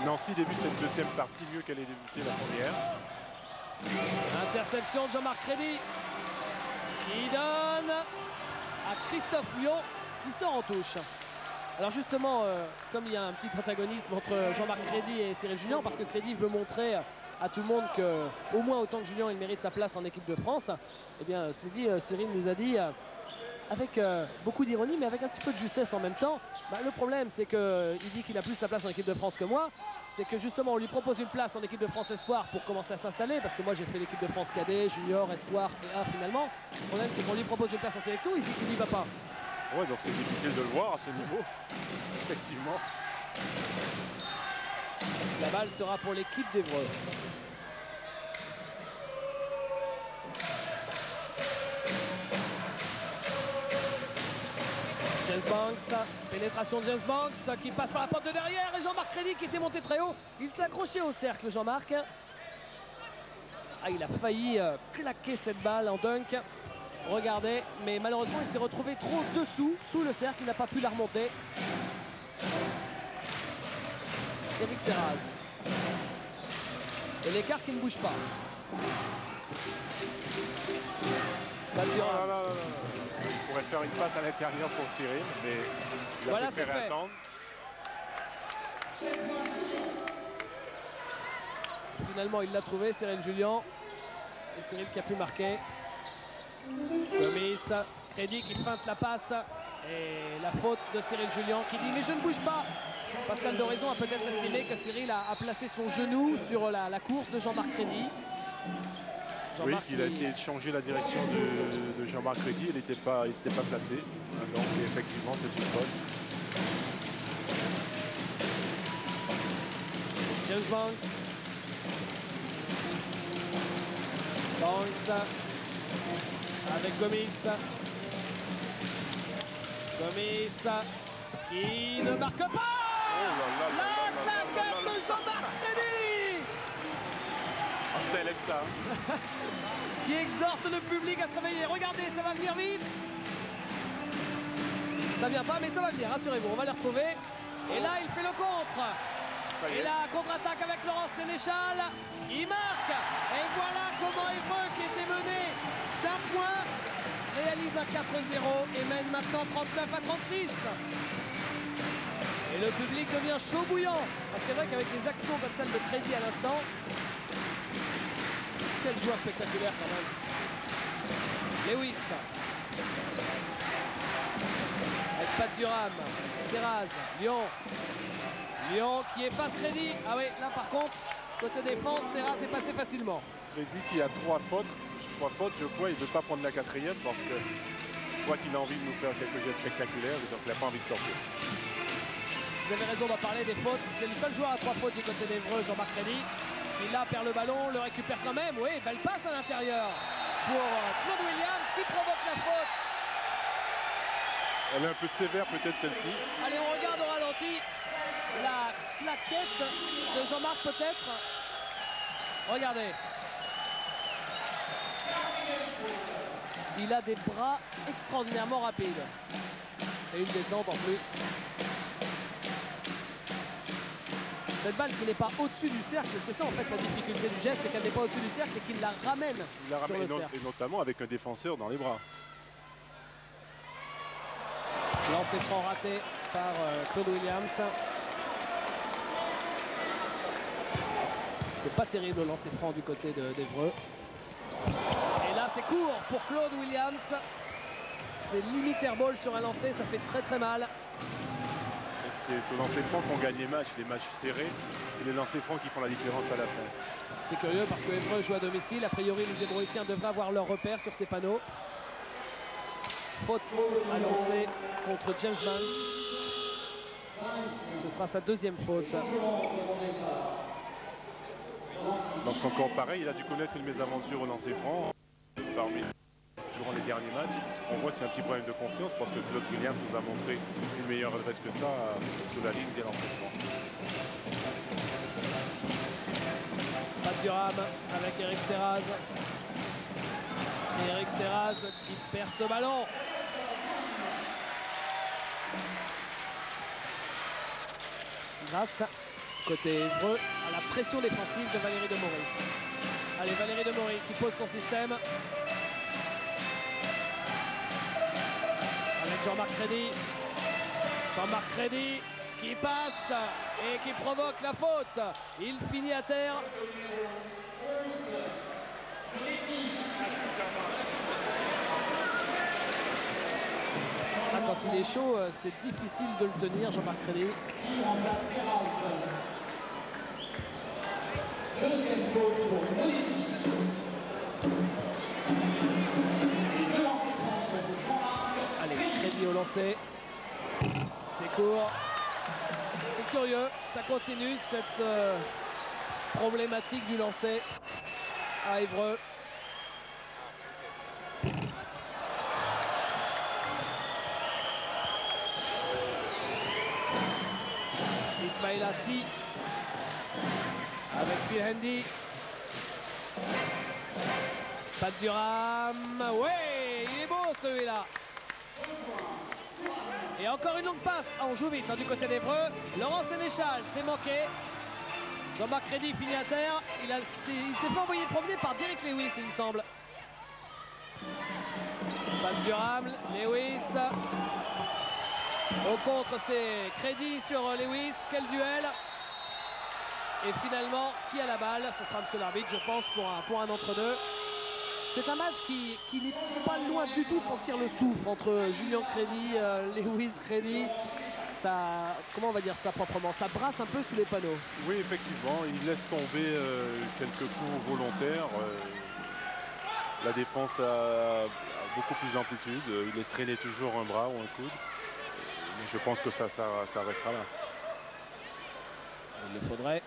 Nancy débute cette deuxième partie mieux qu'elle ait débuté la première. Interception de Jean-Marc Crédy qui donne à Christophe Lyon qui sort en touche. Alors justement, comme il y a un petit antagonisme entre Jean-Marc Crédy et Cyril Julien, parce que Crédy veut montrer à tout le monde que, au moins autant que Julien, il mérite sa place en équipe de France, eh bien ce midi, Cyril nous a dit, avec beaucoup d'ironie, mais avec un petit peu de justesse en même temps, le problème c'est qu'il dit qu'il a plus sa place en équipe de France que moi. c'est que justement on lui propose une place en équipe de France Espoir pour commencer à s'installer, parce que moi j'ai fait l'équipe de France Cadet, Junior, Espoir et A finalement. Le problème c'est qu'on lui propose une place en sélection, il n'y va pas. Ouais, donc c'est difficile de le voir à ce niveau, effectivement. La balle sera pour l'équipe d'Évreux. James Banks, pénétration de James Banks qui passe par la porte de derrière et Jean-Marc Crédy qui était monté très haut. Il s'est accroché au cercle, Jean-Marc. Ah, il a failli claquer cette balle en dunk. Regardez, mais malheureusement il s'est retrouvé trop dessous, sous le cercle, il n'a pas pu la remonter. Eric Serraz. Et l'écart qui ne bouge pas. Il pourrait faire une passe à l'intérieur pour Cyril, mais il a voilà, préféré attendre. Finalement, il l'a trouvé, Cyril Julien. Et Cyril qui a pu marquer. Gomis, Crédy qui feinte la passe. Et la faute de Cyril Julien qui dit « Mais je ne bouge pas !» Pascal Doraison a peut-être estimé que Cyril a placé son genou sur la course de Jean-Marc Crédy. Oui, il a essayé de changer la direction de Jean-Marc Crédy, il n'était pas placé. Donc effectivement, c'est une faute. James Banks. Banks avec Gomis. Gomis qui ne marque pas. La claquette de Jean-Marc Crédy Ça élève ça. qui exhorte le public à se réveiller. Regardez, ça va venir vite. Ça vient pas, mais ça va venir, rassurez-vous, on va les retrouver. Et là, il fait le contre. Et là, contre-attaque avec Laurent Sénéchal. Il marque. Et voilà comment Évreux, qui était mené d'un point, réalise un 4-0 et mène maintenant 39-36. Et le public devient chaud bouillant. C'est vrai qu'avec les actions comme celle de Crédy à l'instant, quel joueur spectaculaire quand même. Lewis. Avec Pat Durham. Serraz. Lyon. Lyon qui efface Crédy. Ah oui, là par contre, côté défense, Serraz est passé facilement. Crédy qui a 3 fautes. 3 fautes, je crois, il ne veut pas prendre la 4e parce que je crois qu'il a envie de nous faire quelques gestes spectaculaires et donc il n'a pas envie de sortir. Vous avez raison d'en parler des fautes. C'est le seul joueur à 3 fautes du côté d'Évreux, Jean-Marc Crédy. Il là perd le ballon, le récupère quand même. Oui, belle passe à l'intérieur pour Claude Williams qui provoque la faute. Elle est un peu sévère peut-être celle-ci. Allez, on regarde au ralenti la claquette de Jean-Marc peut-être. Regardez. Il a des bras extraordinairement rapides. Et une détente en plus. Cette balle qui n'est pas au-dessus du cercle, c'est ça en fait la difficulté du geste, c'est qu'elle n'est pas au-dessus du cercle et qu'il la ramène, sur le cercle. Et notamment avec un défenseur dans les bras. Lancé franc raté par Claude Williams. C'est pas terrible le lancer franc du côté d'Évreux. Et là c'est court pour Claude Williams. C'est limite airball sur un lancer, ça fait très très mal. C'est au lancer franc qu'on gagne les matchs serrés. C'est les lancers francs qui font la différence à la fin. C'est curieux parce que Évreux joue à domicile. A priori, les Ébroïciens devraient avoir leur repère sur ces panneaux. Faute annoncée contre James Banks. Ce sera sa 2e faute. Donc son corps pareil, il a dû connaître une mésaventure au lancer franc. Durant les derniers matchs, on voit que c'est un petit problème de confiance parce que Claude Williams nous a montré une meilleure adresse que ça sur la ligne dès l'entraînement. Pat Durham avec Eric Serraz. Et Eric Serraz qui perd ce ballon. Grâce, côté Évreux, à la pression défensive de Valérie Demory. Allez, Valérie Demory qui pose son système. Avec Jean-Marc Crédy. Jean-Marc Crédy qui passe et qui provoque la faute. Il finit à terre. Ah, quand il est chaud, c'est difficile de le tenir, Jean-Marc Crédy. Allez, Crédit au lancer. C'est court. C'est curieux, ça continue cette problématique du lancer à Évreux. Ismail Assi avec Phil Handy. Pat Durham. Ouais, il est beau celui-là. Et encore une longue passe. Ah, on joue vite hein, du côté d'Évreux. Laurent Sénéchal, c'est manqué. Jean-Marc Crédit finit à terre. Il s'est fait envoyer promener par Derek Lewis, il me semble. Pat Durham, Lewis. Au contre, c'est Crédit sur Lewis. Quel duel! Et finalement, qui a la balle? Ce sera M. l'arbitre, je pense, pour un entre-deux. C'est un match qui n'est pas loin du tout de sentir le souffle entre Julien Crédit, Lewis Crédit. Ça, comment on va dire ça proprement? Ça brasse un peu sous les panneaux. Oui, effectivement, il laisse tomber quelques coups volontaires. La défense a beaucoup plus d'amplitude. Il laisse traîner toujours un bras ou un coude. Mais je pense que ça restera là. Il le faudrait.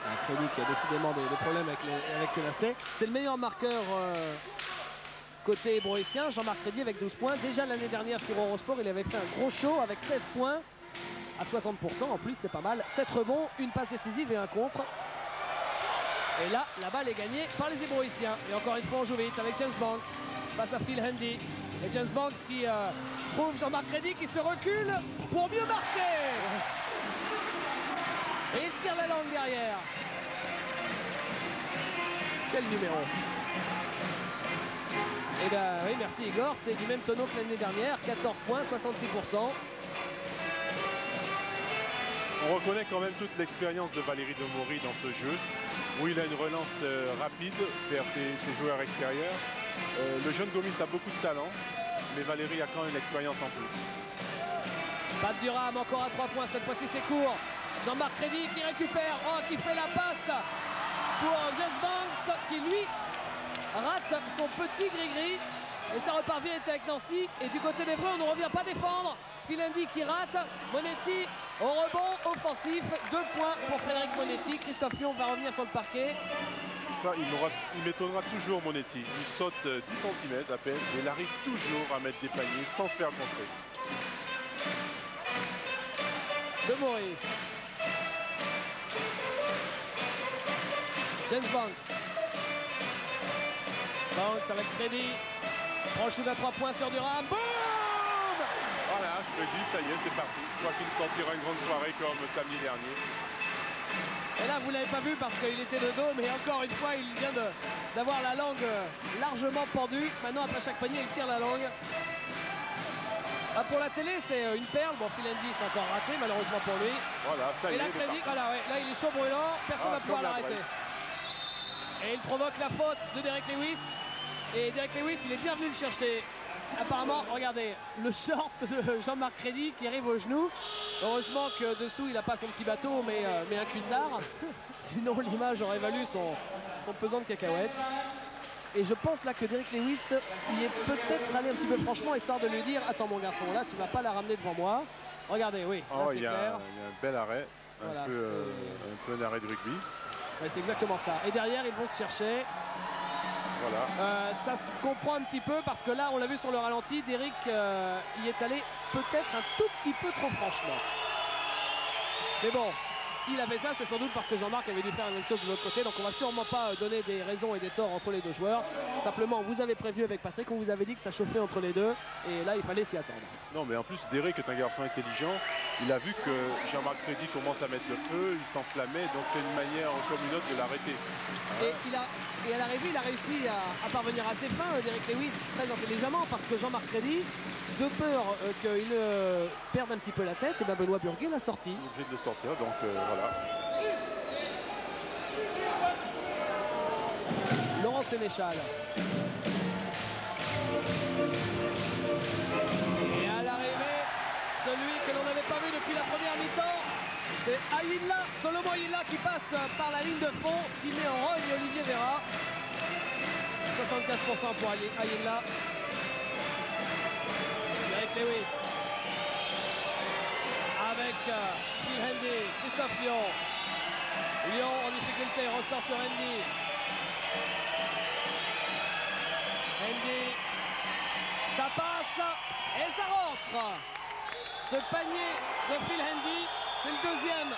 Un Crédit qui a décidément des problèmes avec ses lacets. C'est le meilleur marqueur côté broïsien, Jean-Marc Crédit avec 12 points. Déjà l'année dernière sur Eurosport, il avait fait un gros show avec 16 points à 60%. En plus, c'est pas mal. 7 rebonds, une passe décisive et un contre. Et là, la balle est gagnée par les Hébroïciens. Et encore une fois, on joue vite avec James Banks face à Phil Handy. Et James Banks qui trouve Jean-Marc Crédit qui se recule pour mieux marquer. Et il tire la langue derrière. Quel numéro? Et bien oui, merci Igor, c'est du même tonneau que l'année dernière, 14 points, 66%. On reconnaît quand même toute l'expérience de Valérie Demory dans ce jeu, où il a une relance rapide vers ses joueurs extérieurs. Le jeune Gomis a beaucoup de talent, mais Valérie a quand même l'expérience en plus. Pat Durham encore à 3 points, cette fois-ci c'est court. Jean-Marc Crédit qui récupère, qui fait la passe pour James Banks, qui lui rate son petit gris-gris. Et ça repart vite avec Nancy. Et du côté d'Évreux, on ne revient pas défendre. Phil Handy qui rate. Monetti au rebond offensif. 2 points pour Frédéric Monetti. Christophe Lyon va revenir sur le parquet. Ça, il m'étonnera toujours Monetti. Il saute 10 cm à peine. Et il arrive toujours à mettre des paniers sans se faire contrer. Demory. James Banks. Banks avec Crédit. Prend le shoot à 3 points sur Durham. Boum! Voilà, je me dis, ça y est, c'est parti. Je crois qu'il sortira une grande soirée comme samedi dernier. Et là, vous ne l'avez pas vu parce qu'il était de dos, mais encore une fois, il vient d'avoir la langue largement pendue. Maintenant, après chaque panier, il tire la langue. Ah, pour la télé, c'est une perle. Bon, Phil Handy, c'est encore raté, malheureusement pour lui. Voilà, ça y est. Et là, Crédit, voilà, ouais, là, il est chaud brûlant. Personne ne va pouvoir l'arrêter. Et il provoque la faute de Derek Lewis. Et Derek Lewis, il est bien venu le chercher. Apparemment, regardez, le short de Jean-Marc Crédit qui arrive au genou. Heureusement que dessous, il n'a pas son petit bateau, mais un cuissard. Sinon, l'image aurait valu son pesant de cacahuètes. Et je pense là que Derek Lewis y est peut-être allé un petit peu franchement, histoire de lui dire « Attends mon garçon, là, tu ne vas pas la ramener devant moi. » Regardez, oui, là, c'est clair. Il y a un bel arrêt, voilà, un peu un arrêt de rugby. Ouais, c'est exactement ça. Et derrière, ils vont se chercher. Voilà. Ça se comprend un petit peu parce que là, on l'a vu sur le ralenti, Derek y est allé peut-être un tout petit peu trop franchement. Mais bon, s'il a fait ça, c'est sans doute parce que Jean-Marc avait dû faire la même chose de l'autre côté. Donc on va sûrement pas donner des raisons et des torts entre les deux joueurs. Simplement, on vous avait prévenu avec Patrick, on vous avait dit que ça chauffait entre les deux. Et là, il fallait s'y attendre. Non, mais en plus, Derek est un garçon intelligent. Il a vu que Jean-Marc Crédit commence à mettre le feu, il s'enflammait. Donc c'est une manière comme une autre de l'arrêter. Et à l'arrivée, il a réussi à parvenir assez fin, Derek Lewis, très intelligemment, parce que Jean-Marc Crédit, de peur qu'il perde un petit peu la tête, et ben Benoît Burguet l'a sorti. Il est obligé de le sortir, donc voilà. Laurent Sénéchal. Et à l'arrivée, celui que l'on n'avait pas vu depuis la première mi-temps, C'est Ayinla, Solomon Ayinla qui passe par la ligne de fond, ce qui met en rogne Olivier Vera. 75% pour Ayinla. Eric Lewis. Avec Phil Hendy, Christophe Lyon. Lyon en difficulté, ressort sur Hendy. Hendy, ça passe et ça rentre. Ce panier de Phil Hendy, c'est le deuxième.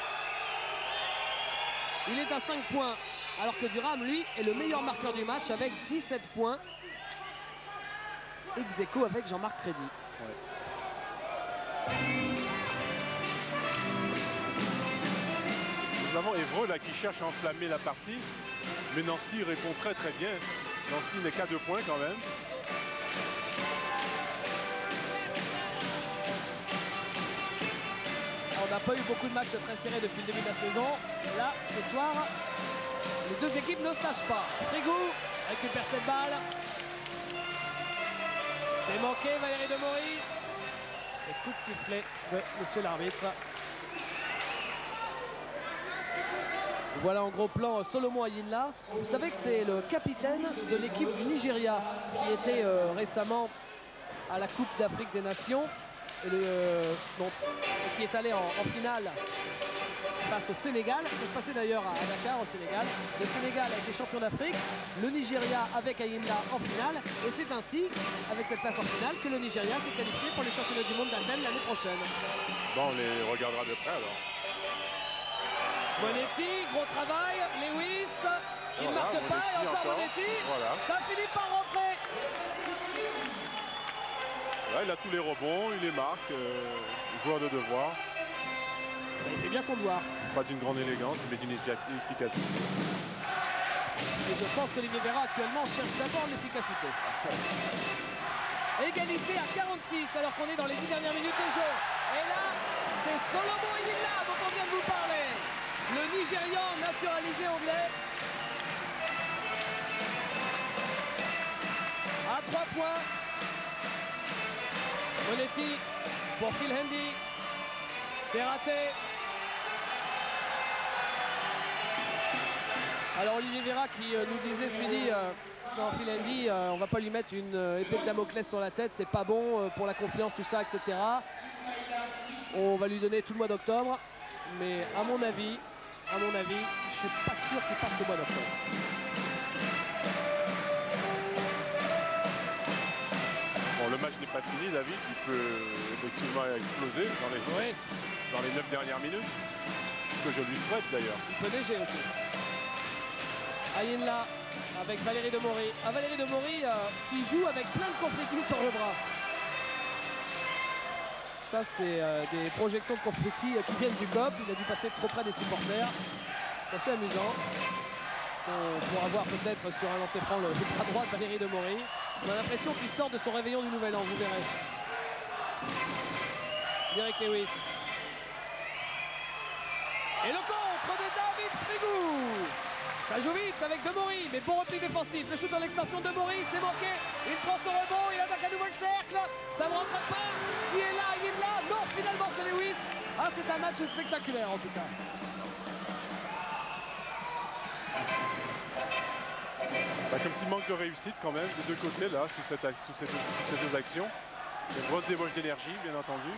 Il est à 5 points, alors que Durham, lui, est le meilleur marqueur du match avec 17 points. Ex aequo avec Jean-Marc Crédy. Ouais. Nous avons Évreux là qui cherche à enflammer la partie, mais Nancy répond très très bien. Nancy n'est qu'à 2 points quand même. On n'a pas eu beaucoup de matchs très serrés depuis le début de la saison. Là, ce soir, les deux équipes ne se lâchent pas. Frigou récupère cette balle. C'est manqué, Valérie Demory. Et coup de sifflet de monsieur l'arbitre. Voilà en gros plan Solomon Ayinla. Vous savez que c'est le capitaine de l'équipe du Nigeria qui était récemment à la Coupe d'Afrique des Nations. Et qui est allé en finale face au Sénégal. Ça se passait d'ailleurs à Dakar, au Sénégal. Le Sénégal a été champion d'Afrique, le Nigeria avec Ayinla en finale. Et c'est ainsi, avec cette place en finale, que le Nigeria s'est qualifié pour les championnats du monde d'Athènes l'année prochaine. Bon, on les regardera de près alors. Monetti, gros travail. Lewis, il ne marque pas. Monetti Et encore Monetti. Voilà. Ça finit par rentrer. Là, il a tous les rebonds, il les marque, joueur de devoir. Il fait bien son devoir. Pas d'une grande élégance, mais d'une efficacité. Et je pense qu'Olivier Vera actuellement cherche d'abord l'efficacité. Égalité à 46 alors qu'on est dans les 10 dernières minutes de jeu. Et là, c'est Solomon Ayinla dont on vient de vous parler. Le Nigérian naturalisé anglais. À 3 points. Monetti pour Phil Hendy. C'est raté. Alors Olivier Vera qui nous disait ce midi, non, Phil Hendy, on va pas lui mettre une épée de Damoclès sur la tête, c'est pas bon pour la confiance, tout ça, etc. On va lui donner tout le mois d'octobre, mais à mon avis, je suis pas sûr qu'il passe le mois d'octobre. Bon, le match n'est pas fini, David, il peut effectivement exploser dans les 9 dernières minutes, ce que je lui souhaite d'ailleurs. Il peut neiger aussi. Ayinla avec Valérie Demory. Valérie Demory qui joue avec plein de confettis sur le bras. Ça, c'est des projections de confettis qui viennent du COP. Il a dû passer trop près des supporters. C'est assez amusant. On pourra voir peut-être sur un lancer franc le bras droit de Valérie Demory. On a l'impression qu'il sort de son réveillon du Nouvel An, vous verrez. Eric Lewis. Et le contre de David Frigou. Ça joue vite avec Demory, mais bon repli défensif. Le shoot dans l'extension de Demory, c'est manqué. Il prend son rebond, il attaque à nouveau le cercle. Ça ne rentre pas. Qui est là? Il est là. Non, finalement c'est Lewis. Ah, c'est un match spectaculaire en tout cas. Un petit manque de réussite quand même des deux côtés là, sous ces deux actions. Une grosse débauche d'énergie, bien entendu.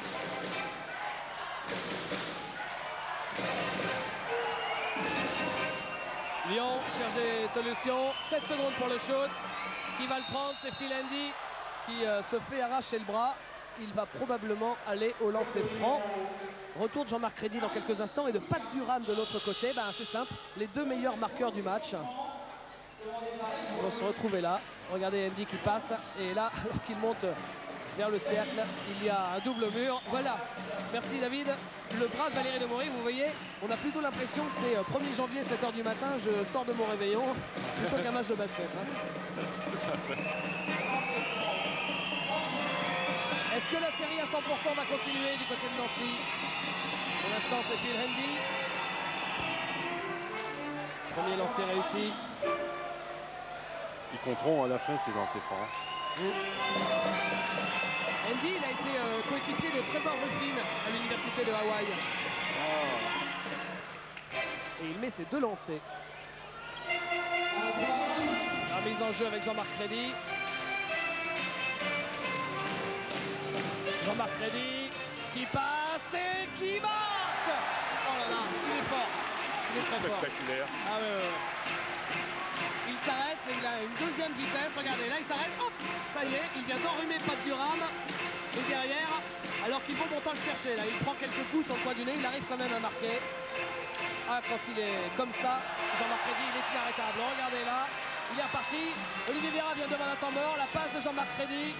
Lyon cherche des solutions. 7 secondes pour le shoot. Qui va le prendre? C'est Phil Hendy qui se fait arracher le bras. Il va probablement aller au lancer franc. Retour de Jean-Marc Crédy dans quelques instants et de Pat Durham de l'autre côté. C'est simple, les deux meilleurs marqueurs du match vont se retrouver là. Regardez Hendy qui passe et là, alors qu'il monte vers le cercle, il y a un double mur. Voilà, merci David. Le bras de Valérie Demory, vous voyez, on a plutôt l'impression que c'est 1er janvier, 7 h du matin, je sors de mon réveillon, plutôt qu'un match de basket. Est-ce que la série à 100% va continuer du côté de Nancy? Pour l'instant, c'est Phil Hendy. Premier lancer réussi. Ils compteront à la fin ces lancers francs. Hendy, il a été coéquipier de Trevor Ruffin à l'université de Hawaï. et il met ses 2 lancers. La mise en jeu avec Jean-Marc Crédy. Jean-Marc Crédy qui passe et qui marque. Oh là là, il est fort. Il est très fort. Spectaculaire. Ah ouais, ouais, ouais. Il s'arrête et il a une deuxième vitesse. Regardez, là il s'arrête. Hop, ça y est, il vient d'enrhumer Pat Durham. Et derrière, alors qu'il vaut bon temps le chercher. Là, il prend quelques coups sur le coin du nez. Il arrive quand même à marquer. Ah, quand il est comme ça, Jean-Marc Crédy, il est inarrêtable. Regardez là, il est reparti. Olivier Véra vient devant un temps mort. La passe de Jean-Marc Crédy.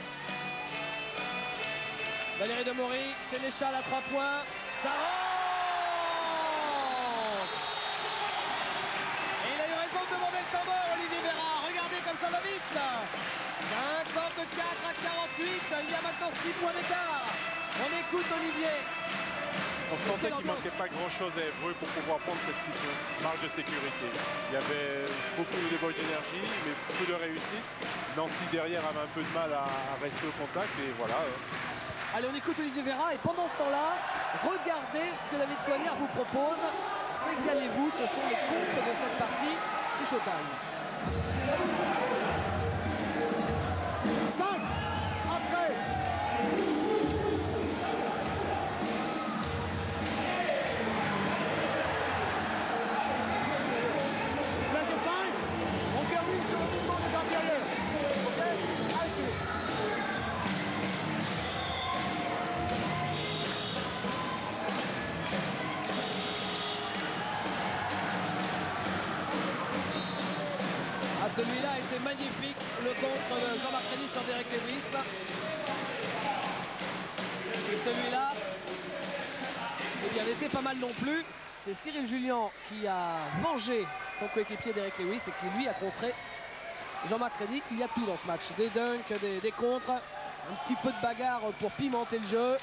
Valérie Demory, Sénéchal à 3 points. Ça rentre. Et il a eu raison de demander le temps mort, Olivier Véra. Regardez comme ça va vite. 54 à 48. Il y a maintenant 6 points d'écart. On écoute Olivier. On sentait qu'il ne manquait pas grand-chose à Évreux pour pouvoir prendre cette petite marge de sécurité. Il y avait beaucoup de débauche d'énergie, mais peu de réussite. Nancy derrière avait un peu de mal à rester au contact et voilà. Allez, on écoute Olivier Véra et pendant ce temps-là, regardez ce que David Coignard vous propose. Régalez-vous, ce sont les contres de cette partie. C'est showtime. 5 après. Place of 5. On termine sur le mouvement des intérieurs. Ok, allez. Celui-là a été magnifique, le contre de Jean-Marc Crédy sur Derek Lewis. Et celui-là, eh bien, n'était pas mal non plus. C'est Cyril Julien qui a vengé son coéquipier Derek Lewis et qui lui a contré Jean-Marc Crédy. Il y a tout dans ce match, des dunks, des contres, un petit peu de bagarre pour pimenter le jeu,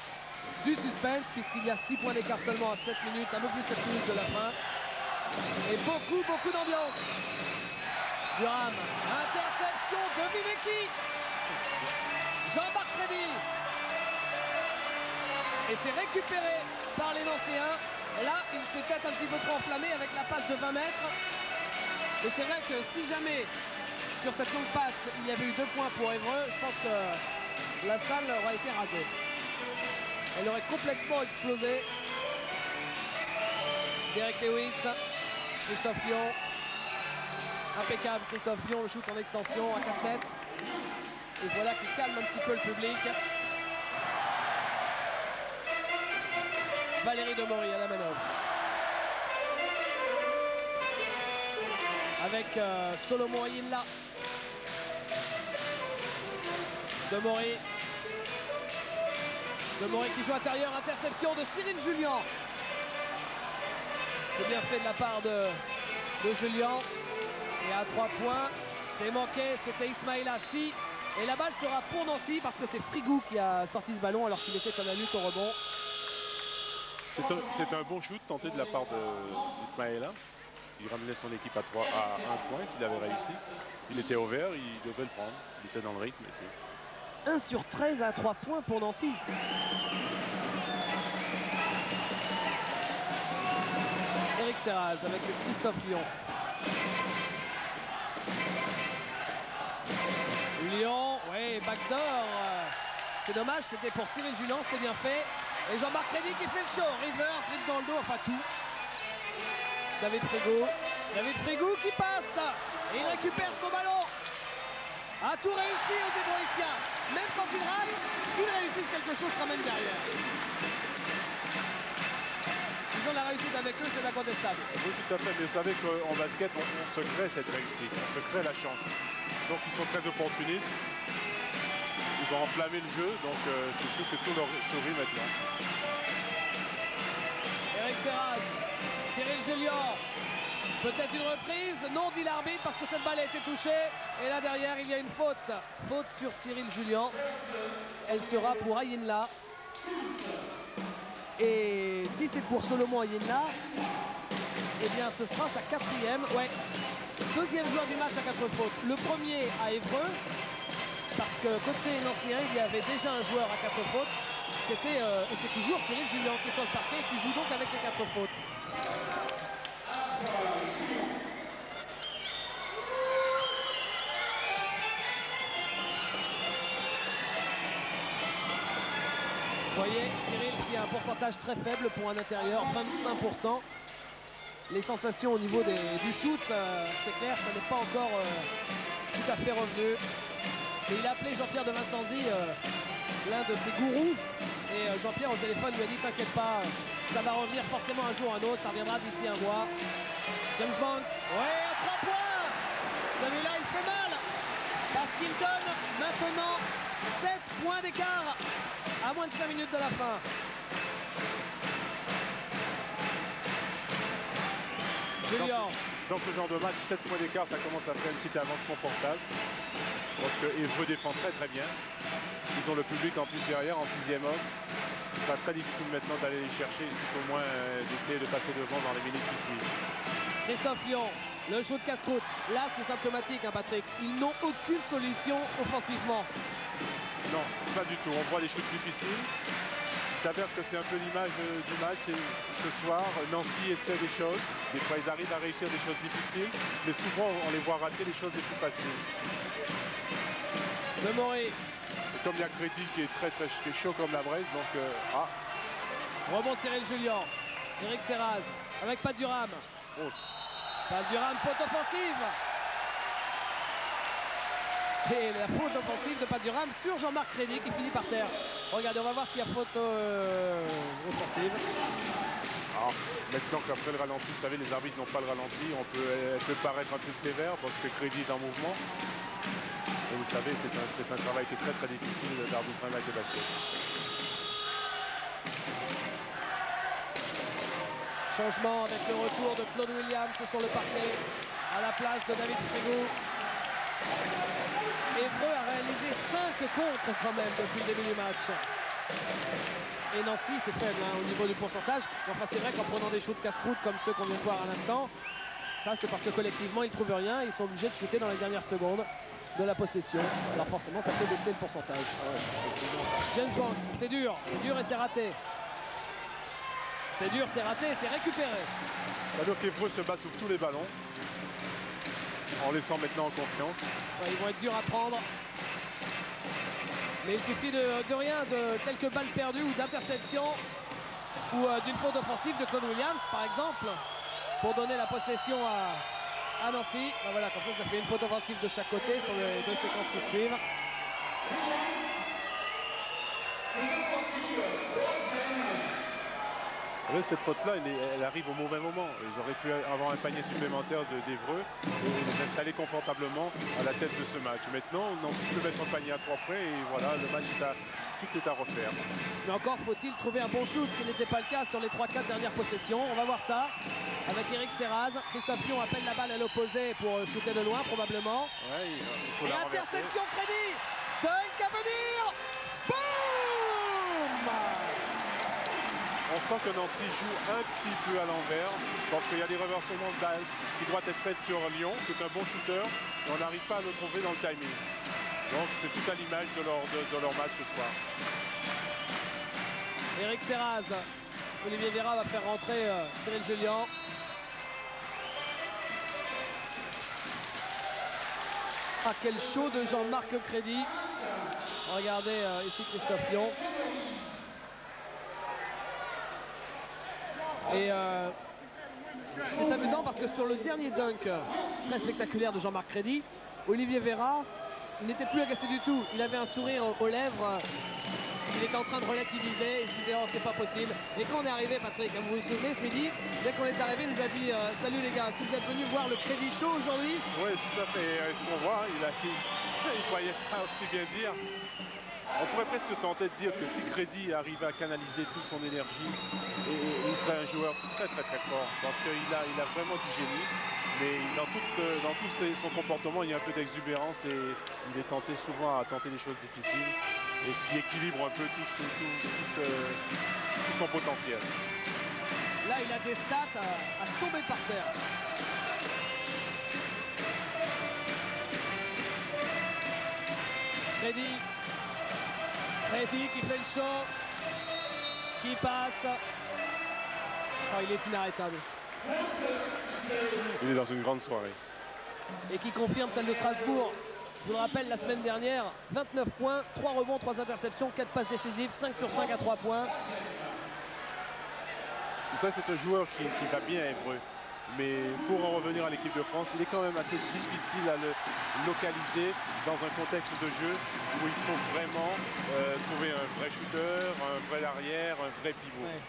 du suspense puisqu'il y a 6 points d'écart seulement à 7 minutes, un peu plus de 7 minutes de la fin. Et beaucoup d'ambiance. Durham, interception de Vinecki. Jean-Marc Crédy. Et c'est récupéré par les Nancéens. Là, il s'est peut-être un petit peu trop enflammé avec la passe de 20 mètres. Et c'est vrai que si jamais, sur cette longue passe, il y avait eu 2 points pour Évreux, je pense que la salle aurait été rasée. Elle aurait complètement explosé. Derek Lewis, Christophe Lyon. Impeccable, Christophe Lyon, le shoot en extension à 4 mètres. Et voilà qui calme un petit peu le public. Valérie Demory à la manœuvre. Avec Solomon Ayinla. Demory. Demory qui joue intérieur, interception de Cyril Julien. C'est bien fait de la part de Julien. Et à 3 points, c'est manqué, c'était Ismail Assi. Et la balle sera pour Nancy parce que c'est Frigou qui a sorti ce ballon alors qu'il était comme la lutte au rebond. C'est un bon shoot tenté de la part d'Ismaïla. Il ramenait son équipe à 1 point s'il avait réussi. Il était au vert, il devait le prendre. Il était dans le rythme. 1 sur 13 à 3 points pour Nancy. Eric Serraz avec Christophe Lyon. Lyon, oui, backdoor. C'est dommage, c'était pour Cyril Julien, c'était bien fait. Et Jean-Marc Crédy qui fait le show. River, trip dans le dos, enfin tout. David Frégou qui passe. Et il récupère son ballon. A tout réussi aux Évroïciens. Même quand il rate, ils réussissent quelque chose quand même derrière. Ils ont la réussite avec eux, c'est incontestable. Oui, tout à fait. Mais vous savez qu'en basket, on se crée cette réussite. On se crée la chance. Donc ils sont très opportunistes. Ils ont enflammé le jeu. Donc c'est sûr que tout leur sourit maintenant. Eric Serraz, Cyril Julien. Peut-être une reprise. Non, dit l'arbitre, parce que cette balle a été touchée. Et là derrière, il y a une faute. Faute sur Cyril Julien. Elle sera pour Ayinla. Et si c'est pour Solomon Ayinla, eh bien ce sera sa 4e. Ouais. Deuxième joueur du match à 4 fautes. Le premier à Évreux, parce que côté nancéen, il y avait déjà un joueur à 4 fautes. C'était, et c'est toujours Cyril Julien qui est sur le parquet et qui joue donc avec ses 4 fautes. Vous voyez, Cyril qui a un pourcentage très faible pour un intérieur, 25%. Les sensations au niveau du shoot, c'est clair, ça n'est pas encore tout à fait revenu. Et il a appelé Jean-Pierre de Vincenzi, l'un de ses gourous. Et Jean-Pierre au téléphone lui a dit, t'inquiète pas, ça va revenir forcément un jour ou un autre, ça reviendra d'ici un mois. James Banks, ouais, à 3 points. Celui-là, il fait mal, parce qu'il donne maintenant 7 points d'écart à moins de 5 minutes de la fin. Julien. Dans ce genre de match, 7 points d'écart, ça commence à faire une petite avance confortable. Parce que Évreux défend très très bien. Ils ont le public en plus derrière, en 6e homme. Ce sera très difficile maintenant d'aller les chercher, tout au moins d'essayer de passer devant dans les minutes qui suivent. Christophe Lyon, le shoot casse-croûte. Là, c'est symptomatique, hein, Patrick. Ils n'ont aucune solution offensivement. Non, pas du tout. On voit les shoots difficiles. Il s'avère que c'est un peu l'image du match. Et ce soir, Nancy essaie des choses. Des fois, ils arrivent à réussir des choses difficiles. Mais souvent, on les voit rater les choses les plus faciles. Demeuré. Et comme il y a Crédit qui est qui est chaud comme la braise, donc Rebond Cyril Julien. Eric Serraz avec Pat Durham. Oh. Pat Durham, faute offensive. Et la faute offensive de Pat Durham sur Jean-Marc Crédit qui finit par terre. Regardez, on va voir s'il y a faute offensive. Alors, maintenant qu'après le ralenti, vous savez, les arbitres n'ont pas le ralenti, elle peut paraître un peu sévère parce que Crédit est en mouvement. Et vous savez, c'est un travail qui est très très difficile d'arbitrer un match de basket. Changement avec le retour de Claude Williams sur le parquet à la place de David Frégou. Évreux a réalisé 5 contres quand même depuis le début du match. Et Nancy, c'est faible hein, au niveau du pourcentage. Enfin, c'est vrai qu'en prenant des shoots casse-croûte comme ceux qu'on vient de voir à l'instant, ça c'est parce que collectivement ils ne trouvent rien. Ils sont obligés de shooter dans les dernières secondes de la possession. Alors forcément, ça fait baisser le pourcentage. James Banks, c'est dur et c'est raté. C'est dur, c'est raté, c'est récupéré. Alors qu'Évreux se bat sur tous les ballons, en laissant maintenant en confiance. Ouais, ils vont être durs à prendre. Mais il suffit de rien, de quelques balles perdues ou d'interceptions ou d'une faute offensive de Claude Williams, par exemple, pour donner la possession à Nancy. Ben voilà, comme ça fait une faute offensive de chaque côté sur les 2 séquences qui suivent. Cette faute-là, elle arrive au mauvais moment. Ils auraient pu avoir un panier supplémentaire d'Évreux et les installer confortablement à la tête de ce match. Maintenant, Nancy peut mettre un panier à 3 points et voilà, le match tout est à refaire. Mais encore faut-il trouver un bon shoot, ce qui n'était pas le cas sur les 3-4 dernières possessions. On va voir ça avec Eric Serraz. Christophe Lyon appelle la balle à l'opposé pour shooter de loin probablement. Ouais, il faut et la renverser. interception Crédit. Dunk à venir. Boum. On sent que Nancy joue un petit peu à l'envers parce qu'il y a des reversements de balles qui doivent être faits sur Lyon, qui est un bon shooter, et on n'arrive pas à le trouver dans le timing. Donc c'est tout à l'image de leur match ce soir. Eric Serraz, Olivier Vera va faire rentrer Cyril Julien. Ah, quel show de Jean-Marc Crédit. Regardez ici Christophe Lyon. Et c'est amusant parce que sur le dernier dunk très spectaculaire de Jean-Marc Crédit, Olivier Vera, il n'était plus agacé du tout. Il avait un sourire aux lèvres. Il était en train de relativiser. Il se disait, oh, c'est pas possible. Et quand on est arrivé, Patrick, vous vous souvenez, ce midi, dès qu'on est arrivé, il nous a dit, salut les gars, est-ce que vous êtes venus voir le Crédit Show aujourd'hui? Oui, tout à fait. Ce qu'on voit, il croyait pas aussi bien dire. On pourrait presque tenter de dire que si Crédit arrivait à canaliser toute son énergie, il serait un joueur très très très fort. Parce qu'il a vraiment du génie. Mais dans tout son comportement, il y a un peu d'exubérance et il est tenté souvent à tenter des choses difficiles. Et ce qui équilibre un peu tout son potentiel. Là, il a des stats à tomber par terre. Crédit qui fait le show, qui passe. Oh, il est inarrêtable. Il est dans une grande soirée. Et qui confirme celle de Strasbourg. Je vous le rappelle, la semaine dernière, 29 points, 3 rebonds, 3 interceptions, 4 passes décisives, 5 sur 5 à 3 points. Tout ça, c'est un joueur qui va bien à Évreux. Mais pour en revenir à l'équipe de France, il est quand même assez difficile à le localiser dans un contexte de jeu où il faut vraiment trouver un vrai shooter, un vrai arrière, un vrai pivot. Ouais.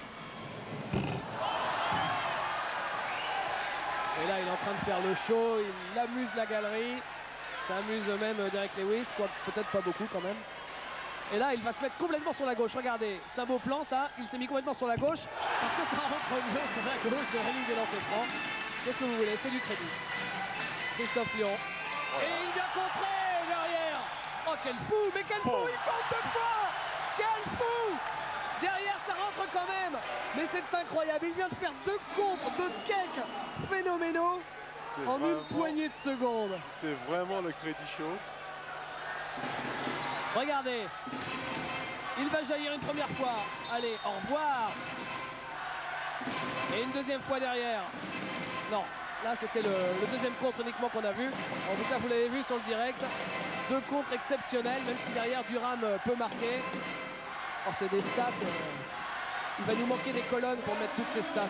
Et là, il est en train de faire le show, il amuse la galerie. Ça amuse même Derek Lewis, quoi, peut-être pas beaucoup quand même. Et là, il va se mettre complètement sur la gauche. Regardez, c'est un beau plan ça. Il s'est mis complètement sur la gauche parce que ça rentre mieux sur la gauche de Rémi des lancers francs. Qu'est-ce que vous voulez? C'est du crédit. Christophe Lyon. Voilà. Et il vient contrer derrière. Oh, quel fou! Mais quel fou! Il compte 2 fois! Quel fou! Derrière, ça rentre quand même. Mais c'est incroyable. Il vient de faire 2 contres, 2 cakes phénoménaux en une poignée de secondes. C'est vraiment le crédit chaud. Regardez, il va jaillir une première fois. Allez, au revoir. Et une deuxième fois derrière. Non, là c'était le deuxième contre uniquement qu'on a vu. En tout cas, vous l'avez vu sur le direct. 2 contres exceptionnels, même si derrière Durham peut marquer. Oh, c'est des stats. Il va nous manquer des colonnes pour mettre toutes ces stats.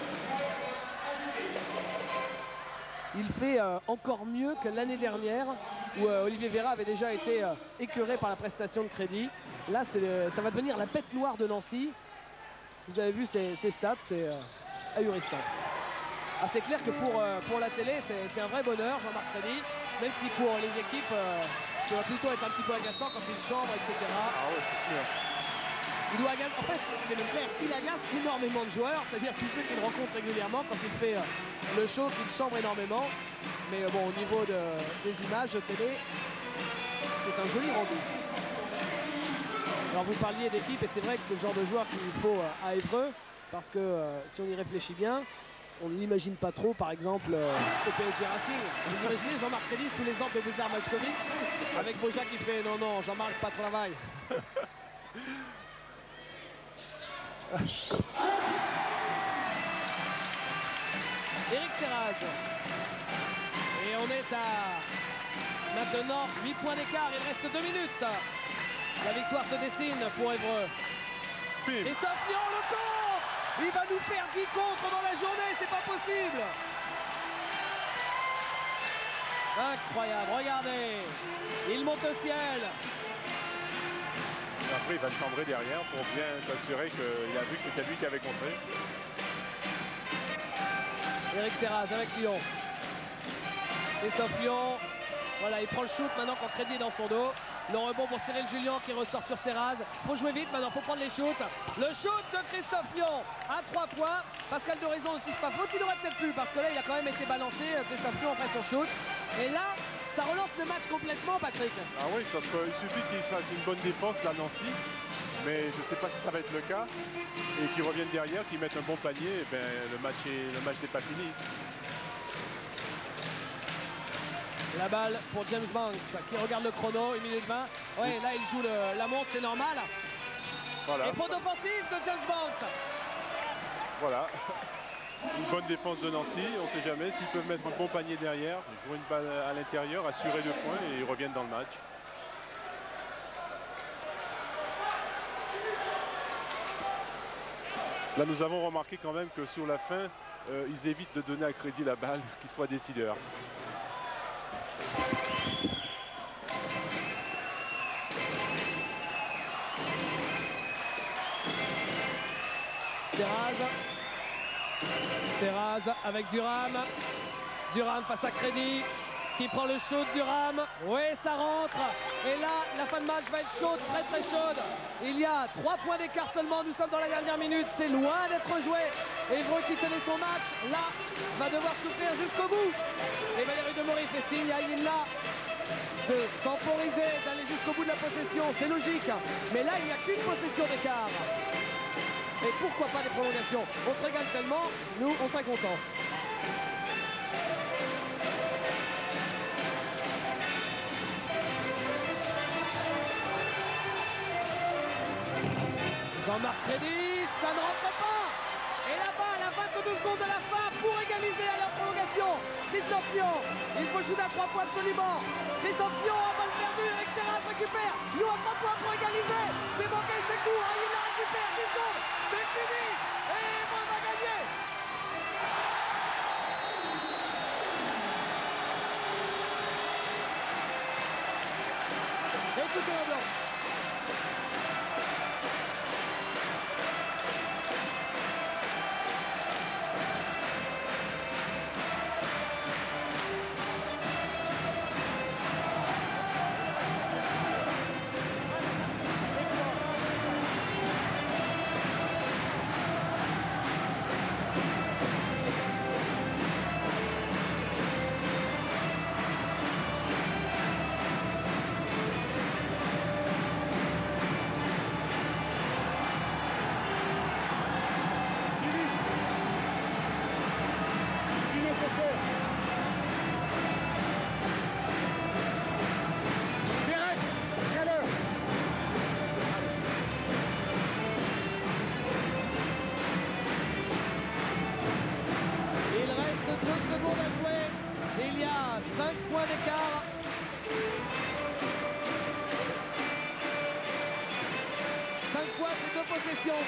Il fait encore mieux que l'année dernière où Olivier Véra avait déjà été écœuré par la prestation de crédit. Là, ça va devenir la bête noire de Nancy. Vous avez vu ces stats, c'est ahurissant. Ah, c'est clair que pour la télé, c'est un vrai bonheur, Jean-Marc Crédit, même si pour les équipes, ça va plutôt être un petit peu agaçant quand il chambre, etc. Ah ouais, c'est sûr. Il doit agacer, en fait, c'est même clair, il agace énormément de joueurs, c'est-à-dire tous ceux qu'il rencontre régulièrement quand il fait le show, qu'il chambre énormément. Mais bon, au niveau des images de télé, c'est un joli rendu. Alors vous parliez d'équipe, et c'est vrai que c'est le genre de joueur qu'il faut à Évreux, parce que si on y réfléchit bien, on ne l'imagine pas trop, par exemple, au PSG Racing. Vous imaginez Jean-Marc Crédit sous les ordres de Bouzar Majkovic, avec Boja qui fait « Non, non, Jean-Marc, pas de travail ». Eric Serraz. Et on est à maintenant 8 points d'écart, il reste 2 minutes. La victoire se dessine pour Évreux. Christophe Lyon, le contre. Il va nous faire 10 contres dans la journée, c'est pas possible. Incroyable, regardez. Il monte au ciel. Après, il va chambrer derrière pour bien s'assurer qu'il a vu que c'était lui qui avait contré. Eric Serraz avec Lyon. Christophe Lyon. Voilà, il prend le shoot maintenant quand Crédit est dans son dos. Le rebond pour Cyril Julien qui ressort sur Serraz. Faut jouer vite maintenant, faut prendre les shoots. Le shoot de Christophe Lyon à 3 points. Pascal Doraison ne suit pas faute. Il aurait peut-être pu parce que là, il a quand même été balancé. Christophe Lyon après son shoot. Et là, ça relance le match complètement, Patrick. Ah oui, parce qu'il suffit qu'il fasse une bonne défense, là, Nancy. Mais je ne sais pas si ça va être le cas. Et qu'ils reviennent derrière, qu'ils mettent un bon panier, et ben, le match n'est pas fini. La balle pour James Banks qui regarde le chrono, 1 minute 20. Ouais, là il joue la montre, c'est normal. Voilà. Et faute offensive de James Banks. Voilà. Une bonne défense de Nancy, on ne sait jamais s'ils peuvent mettre un bon panier derrière, jouer une balle à l'intérieur, assurer 2 points et ils reviennent dans le match. Là, nous avons remarqué quand même que sur la fin, ils évitent de donner à Crédit la balle, qu'il soit décideur. Serraz avec Durham. Durham face à Crédit qui prend le shoot. Durham, oui, ça rentre. Et là, la fin de match va être chaude, très très chaude. Il y a 3 points d'écart seulement. Nous sommes dans la dernière minute. C'est loin d'être joué. Évreux qui tenait son match, là, va devoir souffrir jusqu'au bout. Et Valérie Demory fait signe à Yinla de temporiser, d'aller jusqu'au bout de la possession. C'est logique. Mais là, il n'y a qu'une possession d'écart. Et pourquoi pas des prolongations? On se régale tellement, nous, on serait contents. Jean-Marc Crédit, ça ne rentre pas. Et là-bas, à la 22 secondes de la fin, pour égaliser à la prolongation. Christophe Pion, il faut shooter à 3 points absolument. Christophe Pion, à balle perdue, Eric Serra récupère. Nous à 3 points pour égaliser. C'est manqué, c'est court, il la récupère, 10 secondes, c'est fini. Et on va gagner. Écoutez l'ambiance.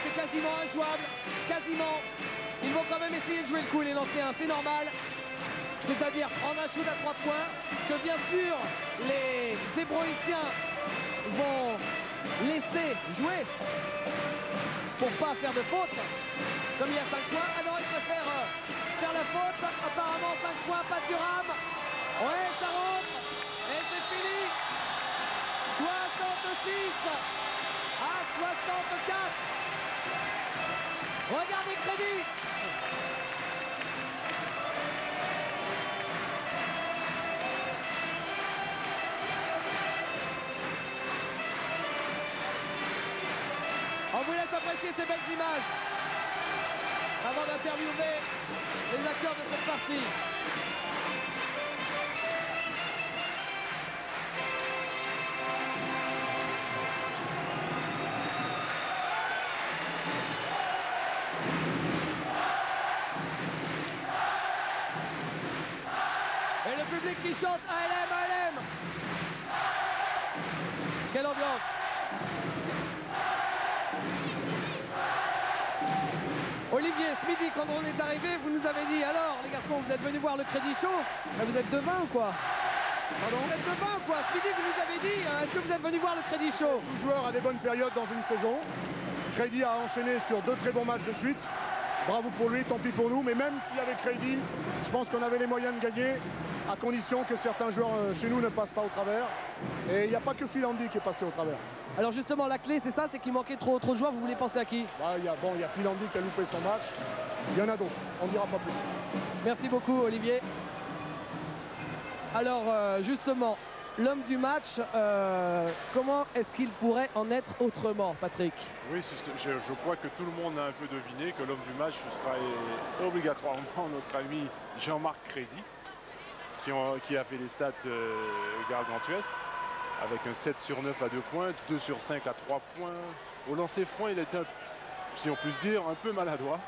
C'est quasiment injouable, quasiment. Ils vont quand même essayer de jouer le coup les Nancéens, c'est normal. C'est-à-dire prendre un shoot à 3 points, que bien sûr les Zébroïciens vont laisser jouer pour pas faire de faute. Comme il y a 5 points, ah non, ils préfèrent faire la faute. Apparemment 5 points, pas de Durham. Ouais, ça rentre. Et c'est fini. 66 à 64. Regardez Crédit. On vous laisse apprécier ces belles images avant d'interviewer les acteurs de cette partie. Et le public qui chante ALM, ALM. Quelle ambiance. Olivier, ce midi, quand on est arrivé, vous nous avez dit, alors les garçons, vous êtes venus voir le Crédit Show, vous êtes devin ou quoi? Pardon? Vous êtes devin ou quoi? Ce midi, vous nous avez dit, est-ce que vous êtes venus voir le Crédit Show? Tout joueur a des bonnes périodes dans une saison. Crédit a enchaîné sur 2 très bons matchs de suite. Bravo pour lui, tant pis pour nous. Mais même s'il y avait Crédit, je pense qu'on avait les moyens de gagner, à condition que certains joueurs chez nous ne passent pas au travers. Et il n'y a pas que Phil Andy qui est passé au travers. Alors justement, la clé, c'est ça, c'est qu'il manquait trop de joueurs. Vous voulez penser à qui? Il y a Phil Andy qui a loupé son match. Il y en a d'autres, on ne dira pas plus. Merci beaucoup, Olivier. Alors, justement, l'homme du match, comment est-ce qu'il pourrait en être autrement, Patrick? Oui, je crois que tout le monde a un peu deviné que l'homme du match sera obligatoirement notre ami Jean-Marc Crédit, qui a fait les stats gargantuesques, avec un 7 sur 9 à 2 points, 2 sur 5 à 3 points. Au lancer franc, il était, si on peut se dire, un peu maladroit.